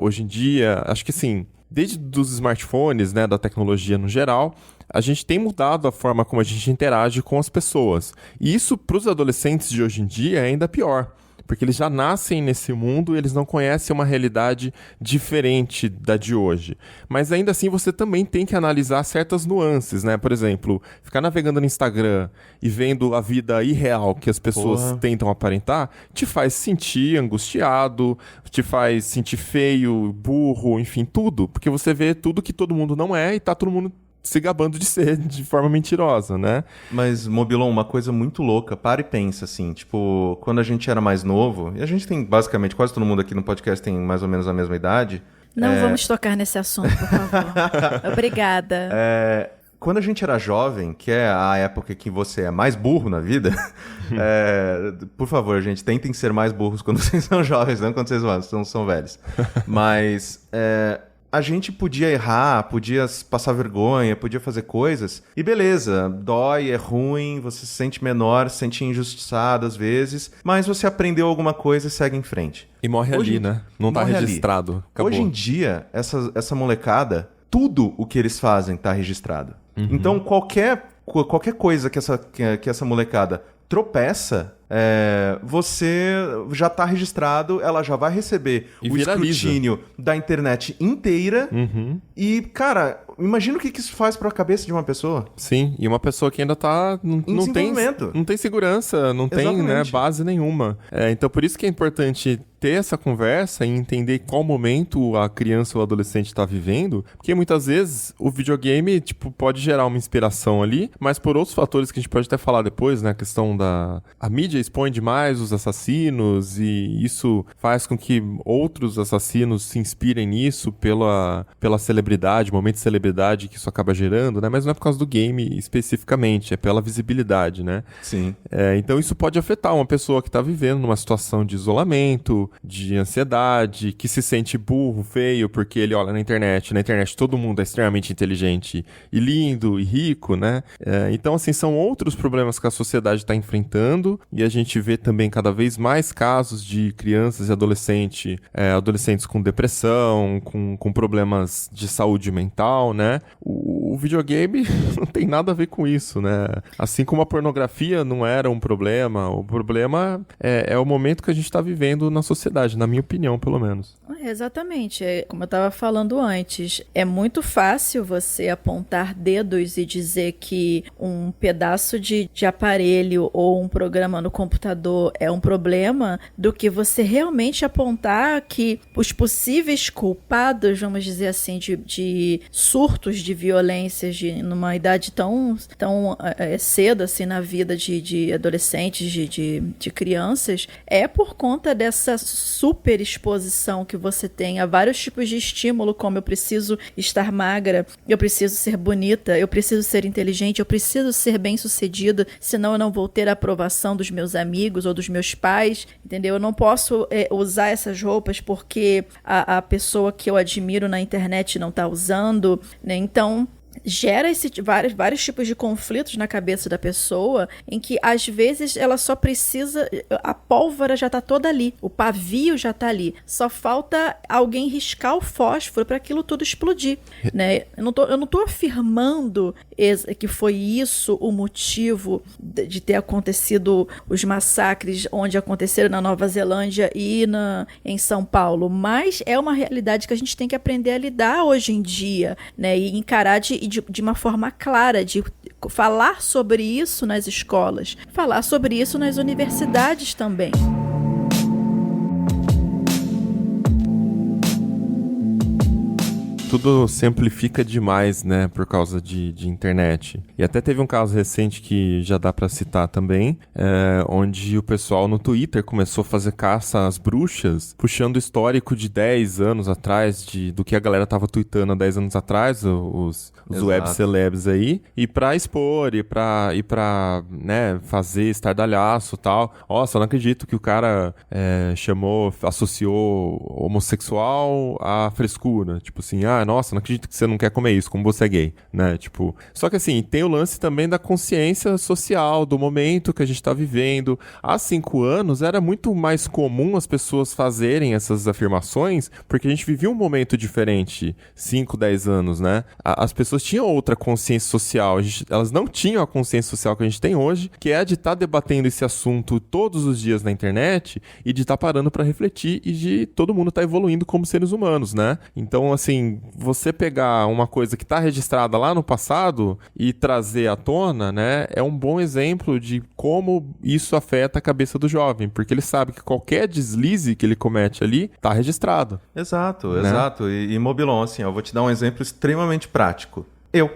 hoje em dia, acho que sim, desde dos smartphones, né, da tecnologia no geral, a gente tem mudado a forma como a gente interage com as pessoas. E isso, para os adolescentes de hoje em dia, é ainda pior. Porque eles já nascem nesse mundo e eles não conhecem uma realidade diferente da de hoje. Mas ainda assim você também tem que analisar certas nuances, né? Por exemplo, ficar navegando no Instagram e vendo a vida irreal que as pessoas tentam aparentar, te faz sentir angustiado, te faz sentir feio, burro, enfim, tudo. Porque você vê tudo que todo mundo não é e tá todo mundo se gabando de ser de forma mentirosa, né? Mas, Mobilon, uma coisa muito louca, para e pensa, assim, tipo, quando a gente era mais novo, e a gente tem, basicamente, quase todo mundo aqui no podcast tem mais ou menos a mesma idade. Não vamos tocar nesse assunto, por favor. Obrigada. Quando a gente era jovem, que é a época que você é mais burro na vida, por favor, gente, tentem ser mais burros quando vocês são jovens, não quando vocês são velhos. Mas... a gente podia errar, podia passar vergonha, podia fazer coisas. E beleza, dói, é ruim, você se sente menor, se sente injustiçado às vezes. Mas você aprendeu alguma coisa e segue em frente. E morre ali, né? Não tá registrado. Acabou. Hoje em dia, essa molecada, tudo o que eles fazem tá registrado. Então, qualquer coisa que essa molecada tropeça... você já está registrado, ela já vai receber o escrutínio da internet inteira. E, cara, imagina o que isso faz para a cabeça de uma pessoa. Sim, e uma pessoa que ainda tá... Não tem segurança, não tem, né, base nenhuma. Então, por isso que é importante ter essa conversa e entender qual momento a criança ou o adolescente está vivendo, porque muitas vezes o videogame, tipo, pode gerar uma inspiração ali, mas por outros fatores que a gente pode até falar depois, né, a questão da... A mídia expõe demais os assassinos e isso faz com que outros assassinos se inspirem nisso pela celebridade, momento de celebridade que isso acaba gerando, né, mas não é por causa do game especificamente, é pela visibilidade, né. Sim. Então isso pode afetar uma pessoa que está vivendo numa situação de isolamento, de ansiedade, que se sente burro, feio, porque ele olha na internet todo mundo é extremamente inteligente e lindo e rico, né? Então, assim, são outros problemas que a sociedade está enfrentando e a gente vê também cada vez mais casos de crianças e adolescentes com depressão, com problemas de saúde mental, né? O videogame não tem nada a ver com isso, né? Assim como a pornografia não era um problema, o problema é o momento que a gente está vivendo na sociedade, na minha opinião, pelo menos. Exatamente. Como eu estava falando antes, é muito fácil você apontar dedos e dizer que um pedaço de aparelho ou um programa no computador é um problema, do que você realmente apontar que os possíveis culpados, vamos dizer assim, de surtos de violências numa idade tão cedo assim na vida de adolescentes, de crianças, é por conta dessa super exposição que você tem a vários tipos de estímulo, como eu preciso estar magra, eu preciso ser bonita, eu preciso ser inteligente, eu preciso ser bem-sucedida, senão eu não vou ter a aprovação dos meus amigos ou dos meus pais, entendeu? Eu não posso usar essas roupas porque a pessoa que eu admiro na internet não está usando, né? Então, gera vários tipos de conflitos na cabeça da pessoa, em que às vezes ela só precisa, a pólvora já tá toda ali, o pavio já tá ali, só falta alguém riscar o fósforo para aquilo tudo explodir, né? Eu não tô afirmando que foi isso o motivo de ter acontecido os massacres onde aconteceram na Nova Zelândia e em São Paulo, mas é uma realidade que a gente tem que aprender a lidar hoje em dia, né? E encarar de uma forma clara, de falar sobre isso nas escolas, falar sobre isso nas universidades também. Tudo se amplifica demais, né, por causa de internet. E até teve um caso recente que já dá pra citar também, onde o pessoal no Twitter começou a fazer caça às bruxas, puxando o histórico de 10 anos atrás, do que a galera tava tweetando há 10 anos atrás, os web celebs aí, e pra expor, e pra né, fazer estardalhaço e tal. Nossa, eu não acredito que o cara associou homossexual à frescura. Tipo assim, nossa, não acredito que você não quer comer isso, como você é gay, né? Tipo, só que assim, tem o lance também da consciência social, do momento que a gente tá vivendo. Há 5 anos era muito mais comum as pessoas fazerem essas afirmações, porque a gente vivia um momento diferente, 5, 10 anos, né? As pessoas tinham outra consciência social, elas não tinham a consciência social que a gente tem hoje, que é a de estar debatendo esse assunto todos os dias na internet e de estar parando pra refletir e de todo mundo estar evoluindo como seres humanos, né? Então, assim, você pegar uma coisa que está registrada lá no passado e trazer à tona, né, é um bom exemplo de como isso afeta a cabeça do jovem, porque ele sabe que qualquer deslize que ele comete ali está registrado. Exato, né? Exato. E Mobilon, assim, eu vou te dar um exemplo extremamente prático. Eu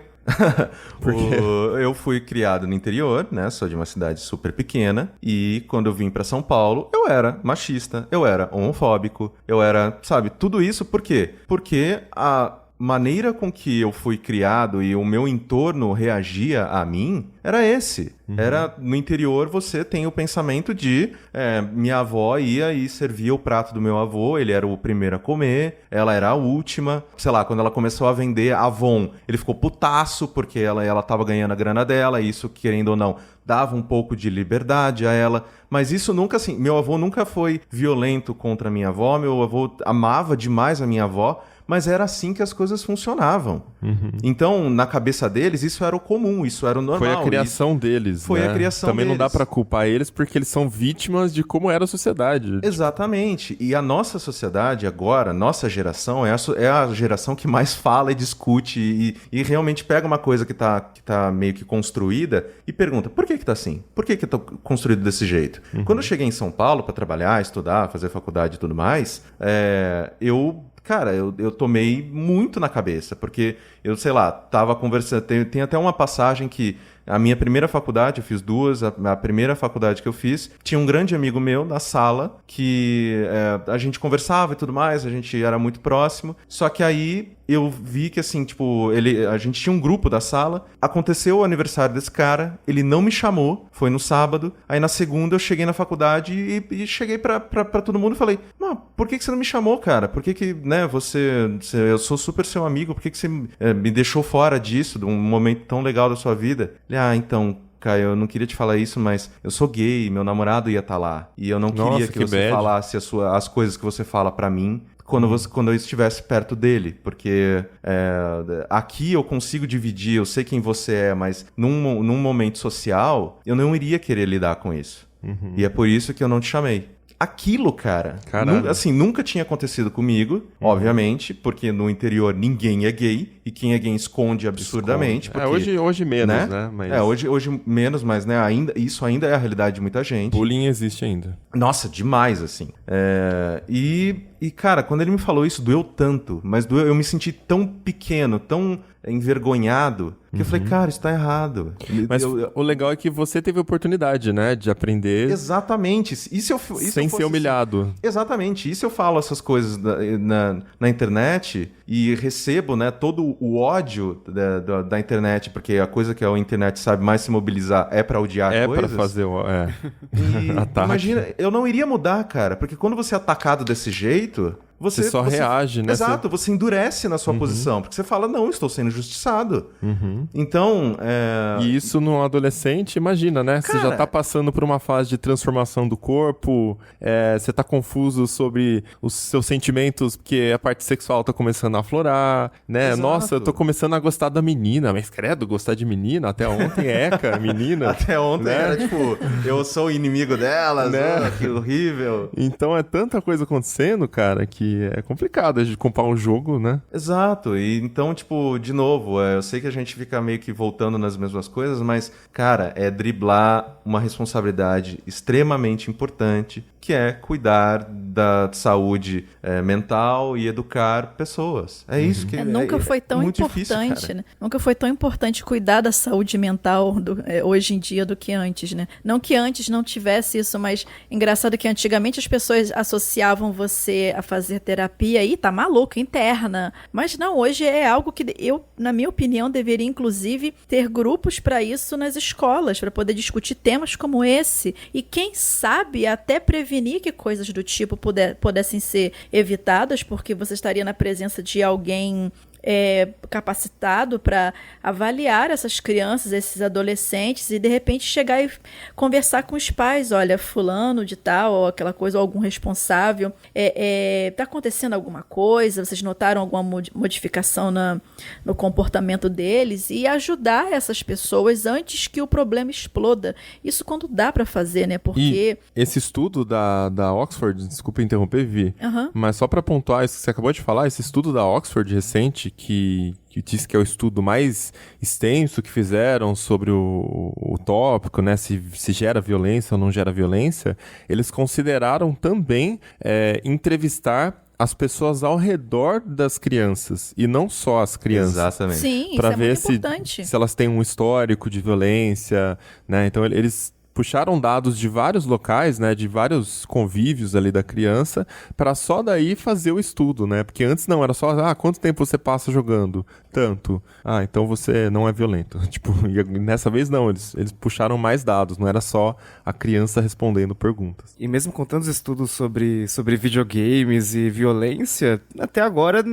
fui criado no interior, né? Sou de uma cidade super pequena e quando eu vim pra São Paulo, eu era machista, eu era homofóbico, eu era, sabe, tudo isso por quê? Porque a maneira com que eu fui criado e o meu entorno reagia a mim era esse. Era, no interior você tem o pensamento de minha avó ia e servia o prato do meu avô, ele era o primeiro a comer, ela era a última. Sei lá, quando ela começou a vender Avon, ele ficou putaço porque ela tava ganhando a grana dela, e isso, querendo ou não, dava um pouco de liberdade a ela. Mas isso nunca, assim, meu avô nunca foi violento contra a minha avó, meu avô amava demais a minha avó, mas era assim que as coisas funcionavam. Então, na cabeça deles, isso era o comum, isso era o normal. Foi a criação deles, Foi né? a criação Também deles. não dá pra culpar eles porque eles são vítimas de como era a sociedade. Exatamente. E a nossa sociedade agora, nossa geração, é a geração que mais fala e discute e realmente pega uma coisa que tá meio que construída e pergunta, por que tá assim? Por que tá construído desse jeito? Quando eu cheguei em São Paulo pra trabalhar, estudar, fazer faculdade e tudo mais, eu tomei muito na cabeça, porque eu, sei lá, tava conversando, tem até uma passagem que a minha primeira faculdade, eu fiz 2, a primeira faculdade que eu fiz, tinha um grande amigo meu na sala, que a gente conversava e tudo mais, a gente era muito próximo, só que aí eu vi que, assim, tipo, a gente tinha um grupo da sala, aconteceu o aniversário desse cara, ele não me chamou, foi no sábado, aí na segunda eu cheguei na faculdade e cheguei pra todo mundo e falei, por que você não me chamou, cara? Por que né, eu sou super seu amigo, por que você me deixou fora disso, de um momento tão legal da sua vida? Então, Caio, eu não queria te falar isso, mas eu sou gay, meu namorado ia estar lá, e eu não queria que você falasse as coisas que você fala pra mim, quando eu estivesse perto dele, porque aqui eu consigo dividir, eu sei quem você é, mas num momento social, eu não iria querer lidar com isso. E é por isso que eu não te chamei. Aquilo, cara, nunca tinha acontecido comigo, obviamente, porque no interior ninguém é gay, e quem é gay esconde absurdamente. Porque, hoje menos, né? Mas... hoje menos, mas né, isso ainda é a realidade de muita gente. Bullying existe ainda. Nossa, demais, assim. E, cara, quando ele me falou isso, doeu tanto, mas eu me senti tão pequeno, tão envergonhado, que eu falei, cara, isso tá errado. Mas o legal é que você teve a oportunidade, né, de aprender. Exatamente. Sem ser humilhado. Assim, exatamente. E se eu falo essas coisas na internet e recebo, né, todo o ódio da internet, porque a coisa que a internet sabe mais se mobilizar é pra odiar coisas. Pra fazer o ataque. Imagina, eu não iria mudar, cara, porque quando você é atacado desse jeito, Você só reage, né? Exato, você endurece na sua posição, porque você fala, não, estou sendo injustiçado. Então, E isso num adolescente, imagina, né? Você já tá passando por uma fase de transformação do corpo, você tá confuso sobre os seus sentimentos, porque a parte sexual tá começando a aflorar, né? Exato. Nossa, eu tô começando a gostar da menina, mas credo, gostar de menina? Até ontem menina. Até ontem né? era tipo, eu sou o inimigo delas, Né? que horrível. Então é tanta coisa acontecendo, cara, que é complicado de comprar um jogo, né? Exato, e então, tipo, de novo, eu sei que a gente fica meio que voltando nas mesmas coisas, mas, cara, é driblar uma responsabilidade extremamente importante, que é cuidar da saúde mental e educar pessoas. É isso que Nunca foi tão muito importante, difícil, né? Nunca foi tão importante cuidar da saúde mental hoje em dia do que antes, né? Não que antes não tivesse isso, mas engraçado que antigamente as pessoas associavam você a fazer terapia e tá maluco, interna. Mas não, hoje é algo que eu, na minha opinião, deveria inclusive ter grupos para isso nas escolas, para poder discutir temas como esse. E quem sabe até prevenir que coisas do tipo pudessem ser evitadas, porque você estaria na presença de alguém capacitado para avaliar essas crianças, esses adolescentes, e de repente chegar e conversar com os pais, olha, fulano de tal, ou aquela coisa, ou algum responsável, tá acontecendo alguma coisa, vocês notaram alguma modificação no comportamento deles, e ajudar essas pessoas antes que o problema exploda. Isso quando dá para fazer, né? Porque... E esse estudo da Oxford, desculpa interromper, Vi, mas só para pontuar isso que você acabou de falar, esse estudo da Oxford recente, que diz que é o estudo mais extenso que fizeram sobre o tópico, né, se gera violência ou não gera violência, eles consideraram também entrevistar as pessoas ao redor das crianças, e não só as crianças. Exatamente. Sim, para isso ver é muito importante. se elas têm um histórico de violência, né? Então eles puxaram dados de vários locais, né, de vários convívios ali da criança, para só daí fazer o estudo, né? Porque antes não, era só, quanto tempo você passa jogando? Tanto. Então você não é violento. Tipo, e nessa vez não, eles puxaram mais dados, não era só a criança respondendo perguntas. E mesmo com tantos estudos sobre videogames e violência, até agora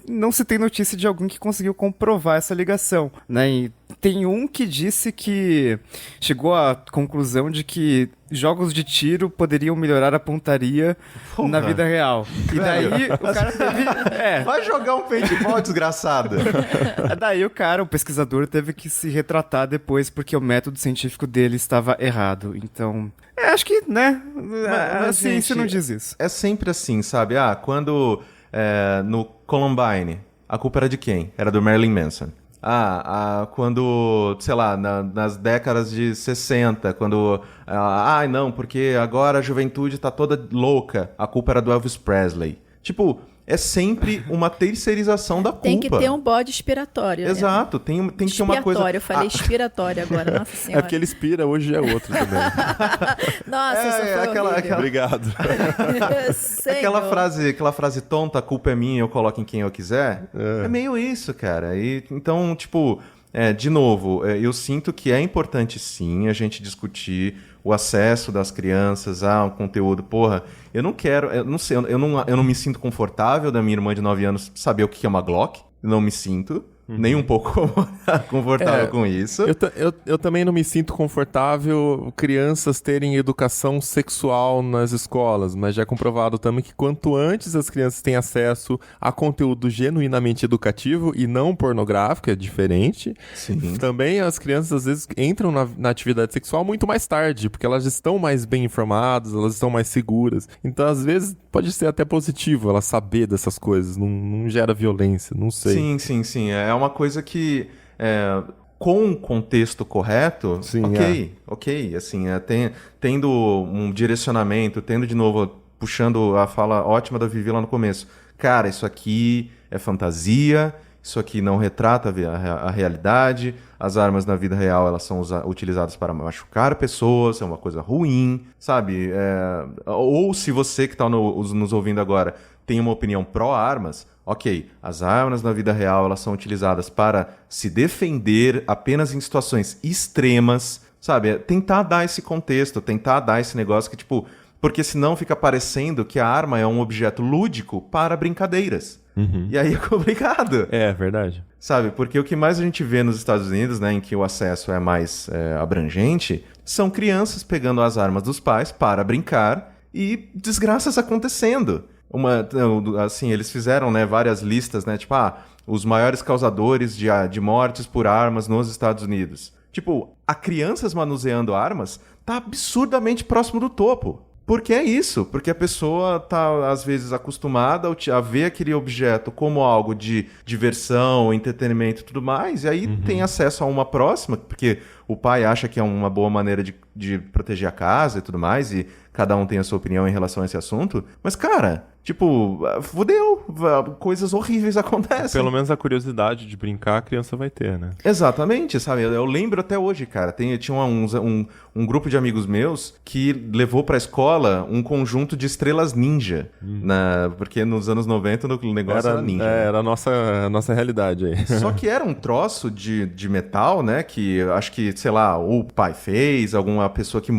não se tem notícia de alguém que conseguiu comprovar essa ligação, né? E tem um que disse que chegou à conclusão de que jogos de tiro poderiam melhorar a pontaria na vida real. E daí o cara teve... Vai jogar um paintball, desgraçado. Daí o pesquisador, teve que se retratar depois porque o método científico dele estava errado. Então, acho que, né? A ciência não diz isso. É sempre assim, sabe? Quando no Columbine, a culpa era de quem? Era do Marilyn Manson. Quando, sei lá, nas décadas de 60, quando... não, porque agora a juventude tá toda louca. A culpa era do Elvis Presley. Tipo, é sempre uma terceirização da culpa. Tem que ter um bode expiratório. Exato, tem que ter uma coisa... Eu falei expiratório agora, nossa senhora. É porque ele expira, hoje é outro também. Nossa, isso foi horrível. Obrigado. Aquela frase tonta, a culpa é minha, eu coloco em quem eu quiser. É meio isso, cara. Então, tipo, de novo, eu sinto que é importante sim a gente discutir o acesso das crianças ao conteúdo. Porra, eu não quero, eu não sei, eu não me sinto confortável da minha irmã de 9 anos saber o que é uma Glock. Não me sinto. Nem um pouco confortável com isso. Eu também não me sinto confortável crianças terem educação sexual nas escolas, mas já é comprovado também que quanto antes as crianças têm acesso a conteúdo genuinamente educativo e não pornográfico, é diferente. Sim. Também as crianças às vezes entram na atividade sexual muito mais tarde, porque elas estão mais bem informadas, elas estão mais seguras. Então às vezes pode ser até positivo ela saber dessas coisas, não gera violência, não sei. Sim. É uma coisa que, com o contexto correto, sim, ok. Assim, tendo um direcionamento, tendo de novo, puxando a fala ótima da Vivi lá no começo. Cara, isso aqui é fantasia, isso aqui não retrata a realidade, as armas na vida real elas são utilizadas para machucar pessoas, é uma coisa ruim, sabe? Ou se você que está nos ouvindo agora tem uma opinião pró-armas, ok, as armas na vida real elas são utilizadas para se defender apenas em situações extremas, sabe? Tentar dar esse contexto, tentar dar esse negócio que, tipo, Porque senão fica parecendo que a arma é um objeto lúdico para brincadeiras. E aí é complicado. É, verdade. Sabe, porque o que mais a gente vê nos Estados Unidos, né, em que o acesso é mais abrangente, são crianças pegando as armas dos pais para brincar e desgraças acontecendo. Assim, eles fizeram, né, várias listas, né, tipo, os maiores causadores de mortes por armas nos Estados Unidos. Tipo, a crianças manuseando armas tá absurdamente próximo do topo. Por que é isso? Porque a pessoa tá, às vezes, acostumada a ver aquele objeto como algo de diversão, entretenimento e tudo mais, e aí tem acesso a uma próxima, porque o pai acha que é uma boa maneira de proteger a casa e tudo mais, e cada um tem a sua opinião em relação a esse assunto. Mas, cara, tipo, fudeu, coisas horríveis acontecem. Pelo menos a curiosidade de brincar a criança vai ter, né? Exatamente, sabe? Eu lembro até hoje, cara. Tinha um grupo de amigos meus que levou pra escola um conjunto de estrelas ninja. Porque nos anos 90 o negócio era ninja. Era a nossa realidade aí. Só que era um troço de metal, né? Que acho que, sei lá, o pai fez, alguma pessoa que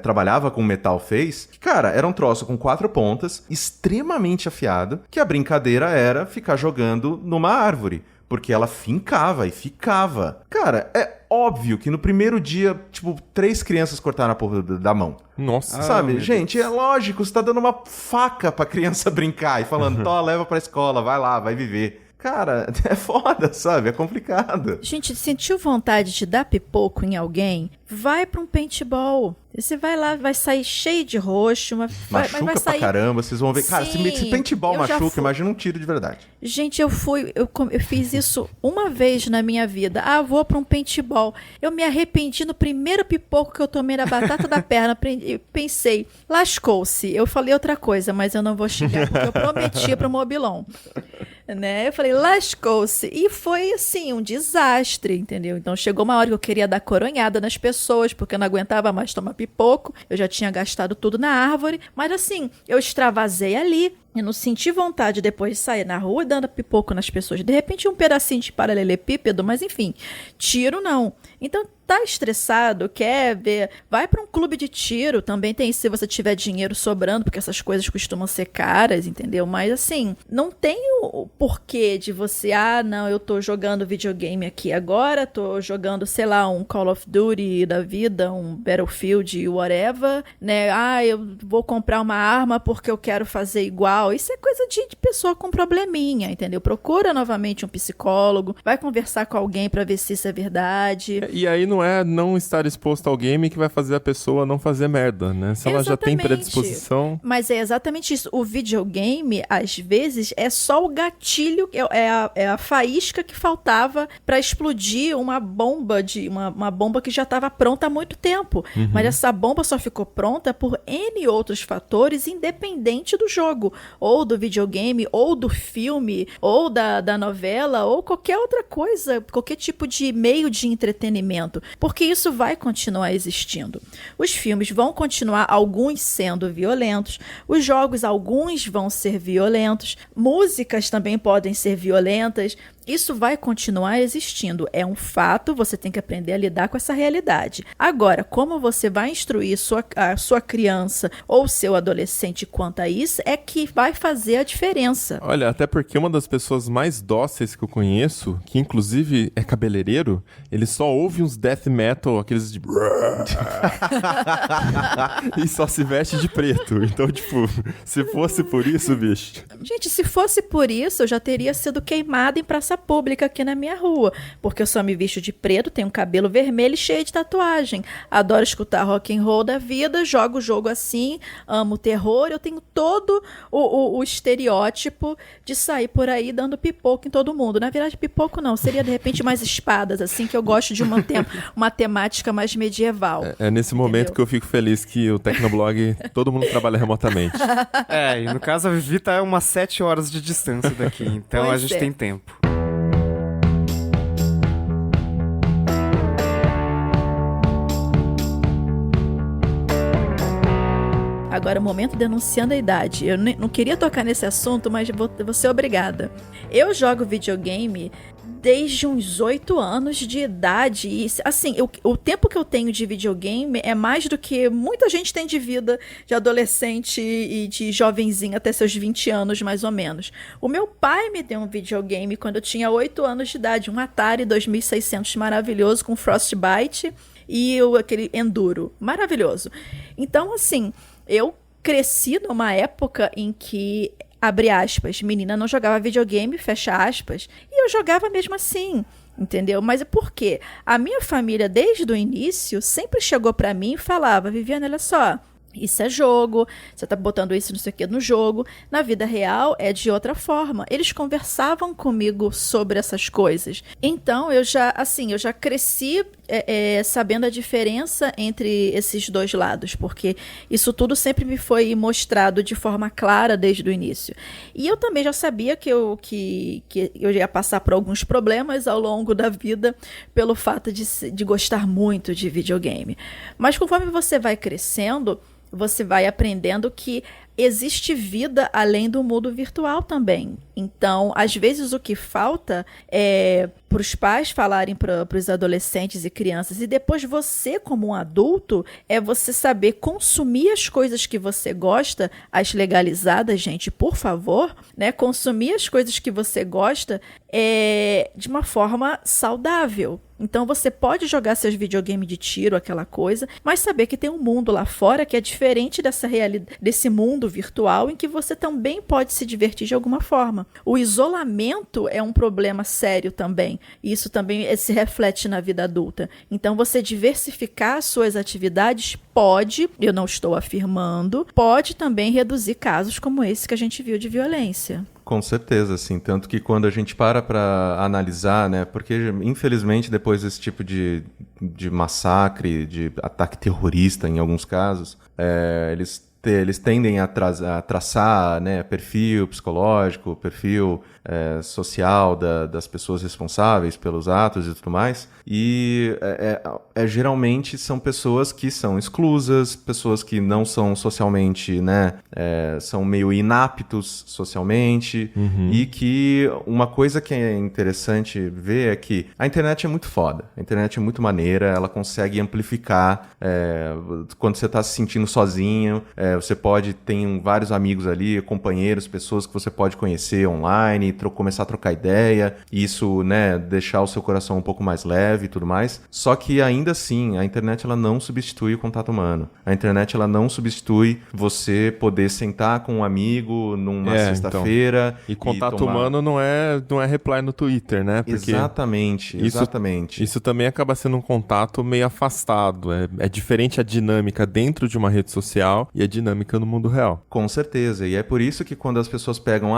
trabalhava com metal fez. Que, cara, era um troço com 4 pontas, extremamente afiado, que a brincadeira era ficar jogando numa árvore. Porque ela fincava e ficava. Cara, é óbvio que no primeiro dia, tipo, 3 crianças cortaram a porra da mão. Nossa. Sabe, gente, é lógico, você tá dando uma faca pra criança brincar e falando, leva pra escola, vai lá, vai viver. Cara, é foda, sabe? É complicado. Gente, sentiu vontade de dar pipoco em alguém? Vai pra um paintball. Você vai lá, vai sair cheio de roxo. Machuca vai sair... pra caramba, vocês vão ver. Cara, se paintball machuca, imagina um tiro de verdade. Gente, eu fiz isso uma vez na minha vida. Vou pra um paintball. Eu me arrependi no primeiro pipoco que eu tomei na batata da perna. Pensei, lascou-se. Eu falei outra coisa, mas eu não vou xingar, porque eu prometi pro Mobilon. Né? Eu falei, lascou-se. E foi, assim, um desastre, entendeu? Então chegou uma hora que eu queria dar coronhada nas pessoas, porque eu não aguentava mais tomar pipoco. Eu já tinha gastado tudo na árvore. Mas, assim, eu extravasei ali. Eu não senti vontade depois de sair na rua dando pipoco nas pessoas. De repente, um pedacinho de paralelepípedo, mas enfim, tiro não. Então, tá estressado, quer ver, vai para um clube de tiro, também tem se você tiver dinheiro sobrando, porque essas coisas costumam ser caras, entendeu? Mas assim, não tem o porquê de você, não, eu tô jogando videogame aqui agora, tô jogando, sei lá, um Call of Duty da vida, um Battlefield, whatever, né? Eu vou comprar uma arma porque eu quero fazer igual. Isso é coisa de pessoa com probleminha, entendeu? Procura novamente um psicólogo, vai conversar com alguém pra ver se isso é verdade. E aí não é não estar exposto ao game que vai fazer a pessoa não fazer merda, né? Se ela já tem predisposição... Mas é exatamente isso. O videogame, às vezes, é só o gatilho, é a faísca que faltava pra explodir uma bomba, uma bomba que já estava pronta há muito tempo. Mas essa bomba só ficou pronta por N outros fatores, independente do jogo, ou do videogame, ou do filme, ou da novela, ou qualquer outra coisa, qualquer tipo de meio de entretenimento, porque isso vai continuar existindo. Os filmes vão continuar, alguns sendo violentos, os jogos, alguns vão ser violentos, músicas também podem ser violentas. Isso vai continuar existindo, é um fato, você tem que aprender a lidar com essa realidade. Agora, como você vai instruir a sua criança ou seu adolescente quanto a isso, é que vai fazer a diferença. Olha, até porque uma das pessoas mais dóceis que eu conheço, que inclusive é cabeleireiro, ele só ouve uns death metal, aqueles de... e só se veste de preto. Então, tipo, se fosse por isso, bicho... Gente, se fosse por isso, eu já teria sido queimada em praça pública aqui na minha rua, porque eu só me visto de preto, tenho um cabelo vermelho e cheio de tatuagem, adoro escutar rock and roll da vida, jogo o jogo assim, amo terror, eu tenho todo o estereótipo de sair por aí dando pipoco em todo mundo. Na verdade, pipoco não, seria de repente mais espadas, assim, que eu gosto de uma temática mais medieval. É nesse momento, entendeu? Que eu fico feliz que o Tecnoblog, todo mundo trabalha remotamente. E no caso a Vivi tá umas 7 horas de distância daqui, então a gente tem tempo. Agora, o momento denunciando a idade. Eu não queria tocar nesse assunto, mas vou ser obrigada. Eu jogo videogame desde uns 8 anos de idade. E, assim, o tempo que eu tenho de videogame é mais do que muita gente tem de vida de adolescente e de jovenzinho até seus 20 anos, mais ou menos. O meu pai me deu um videogame quando eu tinha 8 anos de idade, um Atari 2600 maravilhoso com Frostbite e aquele Enduro. Maravilhoso. Então, assim, eu cresci numa época em que, abre aspas, menina não jogava videogame, fecha aspas, e eu jogava mesmo assim, entendeu? Mas é por quê? A minha família, desde o início, sempre chegou pra mim e falava: Viviane, olha só, isso é jogo, você tá botando isso, não sei o que, no jogo. Na vida real é de outra forma. Eles conversavam comigo sobre essas coisas. Então eu já cresci sabendo a diferença entre esses dois lados, porque isso tudo sempre me foi mostrado de forma clara desde o início. E eu também já sabia que eu ia passar por alguns problemas ao longo da vida pelo fato de gostar muito de videogame. Mas conforme você vai crescendo, você vai aprendendo que existe vida além do mundo virtual também. Então, às vezes o que falta é para os pais falarem para os adolescentes e crianças, e depois você, como um adulto, é você saber consumir as coisas que você gosta, as legalizadas, gente, por favor, né? Consumir as coisas que você gosta de uma forma saudável. Então você pode jogar seus videogames de tiro, aquela coisa, mas saber que tem um mundo lá fora que é diferente dessa realidade, desse mundo virtual, em que você também pode se divertir de alguma forma. O isolamento é um problema sério também. E isso também se reflete na vida adulta. Então você diversificar as suas atividades pode, eu não estou afirmando, pode também reduzir casos como esse que a gente viu de violência. Com certeza, sim. Tanto que quando a gente para analisar, né? Porque, infelizmente, depois desse tipo de massacre, de ataque terrorista, em alguns casos, eles tendem a traçar, né, perfil psicológico, perfil social das pessoas responsáveis pelos atos e tudo mais. E geralmente são pessoas que são exclusas, pessoas que não são socialmente, né, são meio inaptos socialmente. E que uma coisa que é interessante ver é que a internet é muito foda, a internet é muito maneira, ela consegue amplificar quando você está se sentindo sozinho. Você tem vários amigos ali, companheiros, pessoas que você pode conhecer online, começar a trocar ideia, e isso, né, deixar o seu coração um pouco mais leve e tudo mais. Só que ainda assim, a internet ela não substitui o contato humano. A internet ela não substitui você poder sentar com um amigo numa sexta-feira. Então. E contato humano não é reply no Twitter, né? Porque exatamente. Isso também acaba sendo um contato meio afastado. É diferente a dinâmica dentro de uma rede social e a dinâmica no mundo real. Com certeza. E é por isso que quando as pessoas pegam,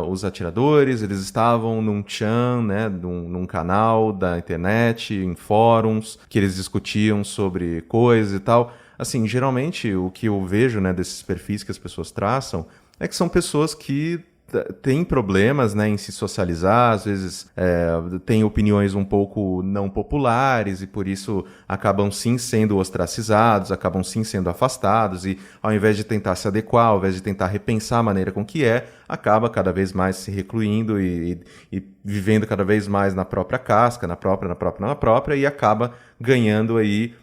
os atiradores, eles estavam num chan, né, num canal da internet, em fóruns, que eles discutiam sobre coisas e tal. Assim, geralmente o que eu vejo, né, desses perfis que as pessoas traçam é que são pessoas que têm problemas, né, em se socializar, às vezes têm opiniões um pouco não populares e por isso acabam sim sendo ostracizados, acabam sim sendo afastados e ao invés de tentar se adequar, ao invés de tentar repensar a maneira com que acaba cada vez mais se recluindo e vivendo cada vez mais na própria casca, na própria e acaba ganhando aí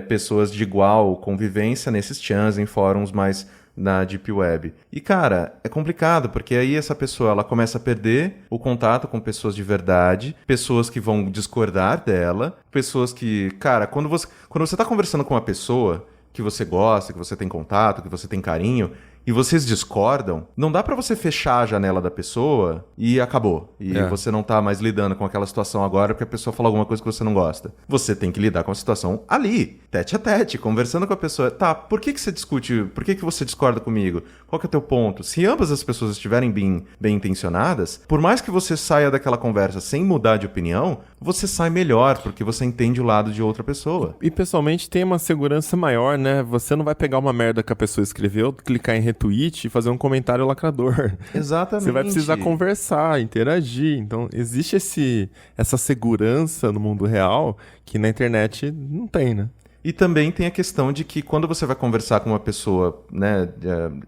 pessoas de igual convivência nesses chans, em fóruns mais na Deep Web. E, cara, é complicado, porque aí essa pessoa ela começa a perder o contato com pessoas de verdade, pessoas que vão discordar dela, pessoas que... Cara, quando você tá conversando com uma pessoa que você gosta, que você tem contato, que você tem carinho, e vocês discordam, não dá pra você fechar a janela da pessoa e acabou. E você não tá mais lidando com aquela situação agora porque a pessoa falou alguma coisa que você não gosta. Você tem que lidar com a situação ali, tete a tete, conversando com a pessoa. Tá, por que você discute? Por que você discorda comigo? Qual que é o teu ponto? Se ambas as pessoas estiverem bem intencionadas, por mais que você saia daquela conversa sem mudar de opinião, você sai melhor, porque você entende o lado de outra pessoa. E pessoalmente tem uma segurança maior, né? Você não vai pegar uma merda que a pessoa escreveu, clicar em retweet e fazer um comentário lacrador. Exatamente. Você vai precisar conversar, interagir. Então, existe essa segurança no mundo real que na internet não tem, né? E também tem a questão de que quando você vai conversar com uma pessoa, né,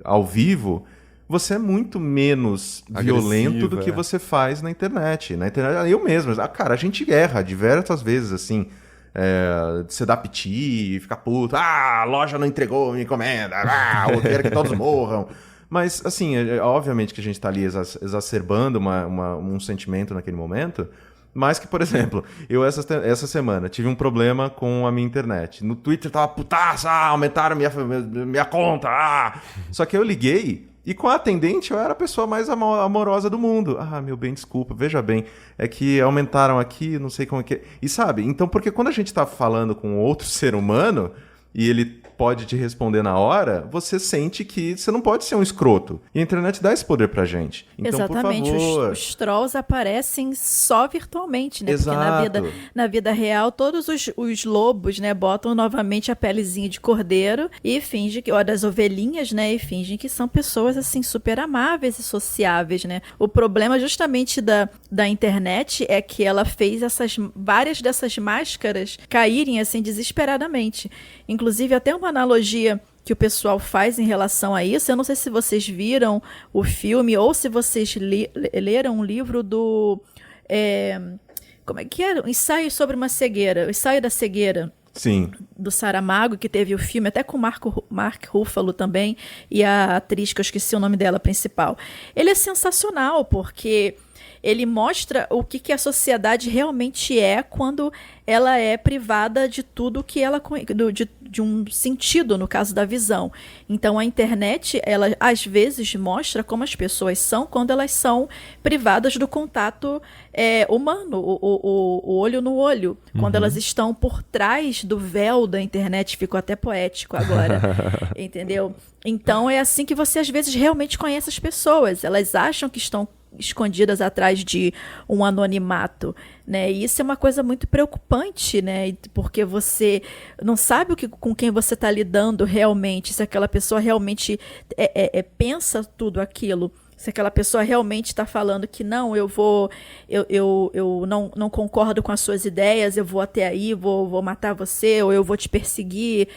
ao vivo, você é muito menos violento do que você faz na internet. Na internet, eu mesmo, cara, a gente erra diversas vezes, assim, você dá piti, fica puto, a loja não entregou minha encomenda, eu quero que todos morram. Mas, assim, obviamente que a gente tá ali exacerbando um sentimento naquele momento, mas que, por exemplo, eu essa semana tive um problema com a minha internet. No Twitter tava putaça, aumentaram minha conta, Só que eu liguei e com a atendente eu era a pessoa mais amorosa do mundo. Meu bem, desculpa, veja bem, é que aumentaram aqui, não sei como é que... E sabe, então, porque quando a gente tá falando com outro ser humano e ele pode te responder na hora, você sente que você não pode ser um escroto. E a internet dá esse poder pra gente. Então, exatamente, por favor... os trolls aparecem só virtualmente, né? Exato. Porque na vida real, todos os lobos, né, botam novamente a pelezinha de cordeiro e fingem que, das ovelhinhas, né, e fingem que são pessoas, assim, super amáveis e sociáveis, né? O problema justamente da internet é que ela fez várias dessas máscaras caírem, assim, desesperadamente. Inclusive, até uma analogia que o pessoal faz em relação a isso, eu não sei se vocês viram o filme ou se vocês leram um livro do... como é que era? Um ensaio sobre uma cegueira, o ensaio da cegueira. Sim. Do Saramago, que teve o filme, até com o Mark Ruffalo também, e a atriz, que eu esqueci o nome dela, principal. Ele é sensacional, porque ele mostra o que a sociedade realmente é quando ela é privada de tudo que ela... de um sentido, no caso da visão. Então, a internet, ela às vezes mostra como as pessoas são quando elas são privadas do contato humano, o olho no olho. Quando elas estão por trás do véu da internet, ficou até poético agora, entendeu? Então, é assim que você às vezes realmente conhece as pessoas. Elas acham que estão escondidas atrás de um anonimato, né? E isso é uma coisa muito preocupante, né? Porque você não sabe com quem você está lidando realmente, se aquela pessoa realmente pensa tudo aquilo. Se aquela pessoa realmente está falando que não, eu não concordo com as suas ideias, eu vou até aí, vou matar você, ou eu vou te perseguir.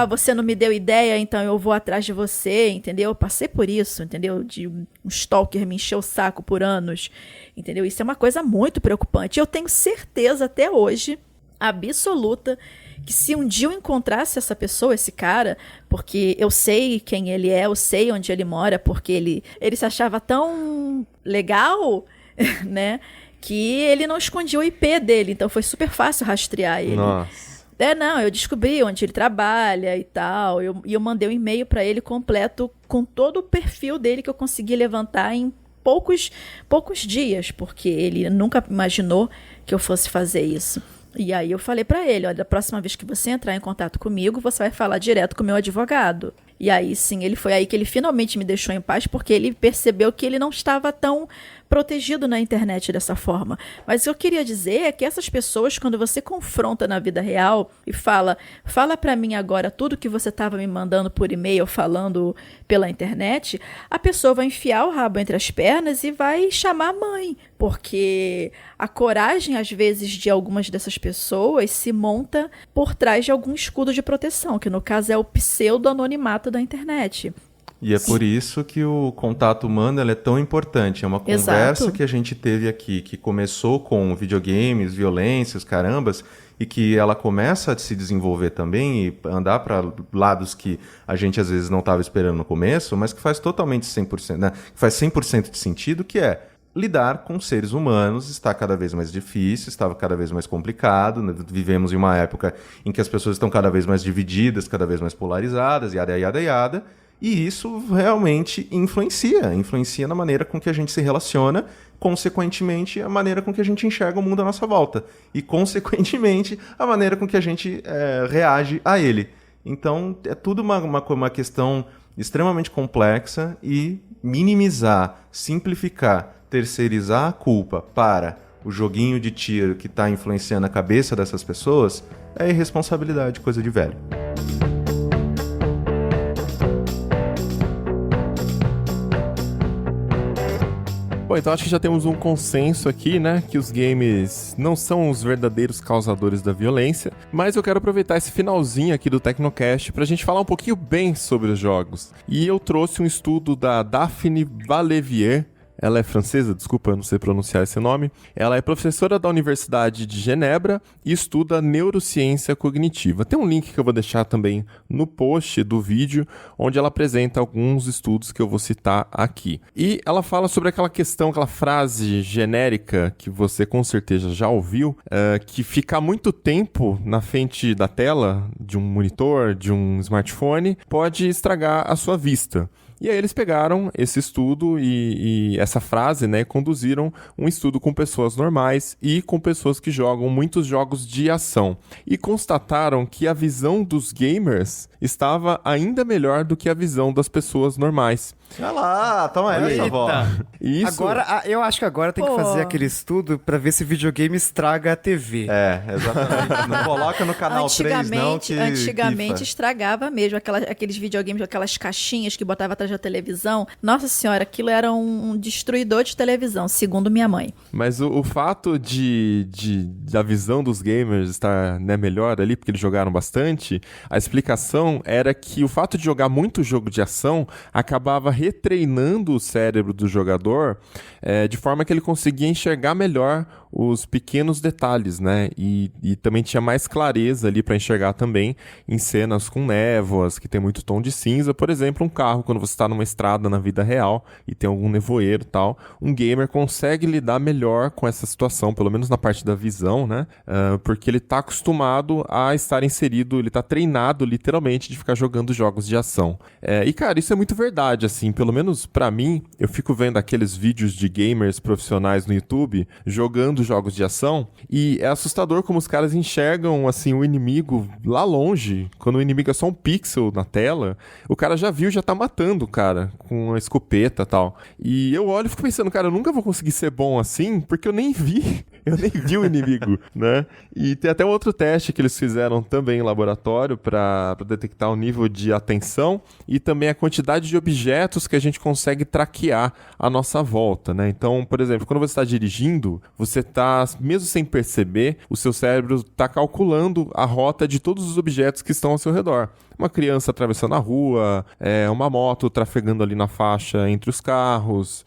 Você não me deu ideia, então eu vou atrás de você, entendeu? Eu passei por isso, entendeu? De um stalker me encheu o saco por anos, entendeu? Isso é uma coisa muito preocupante. Eu tenho certeza até hoje, absoluta, que se um dia eu encontrasse essa pessoa, esse cara, porque eu sei quem ele é, eu sei onde ele mora, porque ele se achava tão legal, né, que ele não escondia o IP dele, então foi super fácil rastrear ele. Nossa. Eu descobri onde ele trabalha e tal, e eu mandei um e-mail para ele completo com todo o perfil dele que eu consegui levantar em poucos dias, porque ele nunca imaginou que eu fosse fazer isso. E aí eu falei pra ele, olha, da próxima vez que você entrar em contato comigo, você vai falar direto com o meu advogado. E aí sim, foi aí que ele finalmente me deixou em paz, porque ele percebeu que ele não estava tão protegido na internet dessa forma. Mas o que eu queria dizer é que essas pessoas, quando você confronta na vida real e fala pra mim agora tudo que você estava me mandando por e-mail, falando pela internet, a pessoa vai enfiar o rabo entre as pernas e vai chamar a mãe. Porque a coragem, às vezes, de algumas dessas pessoas se monta por trás de algum escudo de proteção, que no caso é o pseudo-anonimato da internet. E é por isso que o contato humano é tão importante. É uma conversa que a gente teve aqui, que começou com videogames, violências, carambas, e que ela começa a se desenvolver também e andar para lados que a gente às vezes não estava esperando no começo, mas que faz totalmente 100%, né? Que faz 100% de sentido, que é lidar com seres humanos está cada vez mais difícil, estava cada vez mais complicado, né? Vivemos em uma época em que as pessoas estão cada vez mais divididas, cada vez mais polarizadas, yada. E isso realmente influencia na maneira com que a gente se relaciona, consequentemente, a maneira com que a gente enxerga o mundo à nossa volta. E, consequentemente, a maneira com que a gente reage a ele. Então, é tudo uma questão extremamente complexa e minimizar, simplificar, terceirizar a culpa para o joguinho de tiro que está influenciando a cabeça dessas pessoas é irresponsabilidade, coisa de velho. Bom, então acho que já temos um consenso aqui, né, que os games não são os verdadeiros causadores da violência, mas eu quero aproveitar esse finalzinho aqui do Tecnocast pra gente falar um pouquinho bem sobre os jogos. E eu trouxe um estudo da Daphne Valevier. Ela é francesa, desculpa, eu não sei pronunciar esse nome. Ela é professora da Universidade de Genebra e estuda neurociência cognitiva. Tem um link que eu vou deixar também no post do vídeo, onde ela apresenta alguns estudos que eu vou citar aqui. E ela fala sobre aquela questão, aquela frase genérica que você com certeza já ouviu, que ficar muito tempo na frente da tela de um monitor, de um smartphone, pode estragar a sua vista. E aí eles pegaram esse estudo e essa frase, né, conduziram um estudo com pessoas normais e com pessoas que jogam muitos jogos de ação. E constataram que a visão dos gamers estava ainda melhor do que a visão das pessoas normais. Olha lá, toma essa, vó. Isso... Agora, eu acho que agora tem que fazer aquele estudo pra ver se videogame estraga a TV. É, exatamente. Não coloca no canal 3 não, que Antigamente pifa. Estragava mesmo aqueles videogames, aquelas caixinhas que botava atrás da televisão. Nossa senhora, aquilo era um destruidor de televisão, segundo minha mãe. Mas o fato da visão dos gamers estar, né, melhor ali, porque eles jogaram bastante, a explicação era que o fato de jogar muito jogo de ação acabava retreinando o cérebro do jogador de forma que ele conseguia enxergar melhor os pequenos detalhes, né? E também tinha mais clareza ali para enxergar também em cenas com névoas, que tem muito tom de cinza. Por exemplo, um carro, quando você está numa estrada na vida real e tem algum nevoeiro e tal, um gamer consegue lidar melhor com essa situação, pelo menos na parte da visão, né? Porque ele está acostumado a estar inserido, ele está treinado literalmente de ficar jogando jogos de ação. E cara, isso é muito verdade, assim, pelo menos para mim, eu fico vendo aqueles vídeos de gamers profissionais no YouTube jogando jogos de ação, e é assustador como os caras enxergam, assim, o inimigo lá longe. Quando o inimigo é só um pixel na tela, o cara já viu, já tá matando o cara com uma escopeta e tal. E eu olho e fico pensando, cara, eu nunca vou conseguir ser bom assim, porque eu nem vi o inimigo, né? E tem até um outro teste que eles fizeram também em laboratório para detectar o nível de atenção e também a quantidade de objetos que a gente consegue traquear à nossa volta, né? Então, por exemplo, quando você está dirigindo, você tá, mesmo sem perceber, o seu cérebro está calculando a rota de todos os objetos que estão ao seu redor. Uma criança atravessando a rua, uma moto trafegando ali na faixa entre os carros,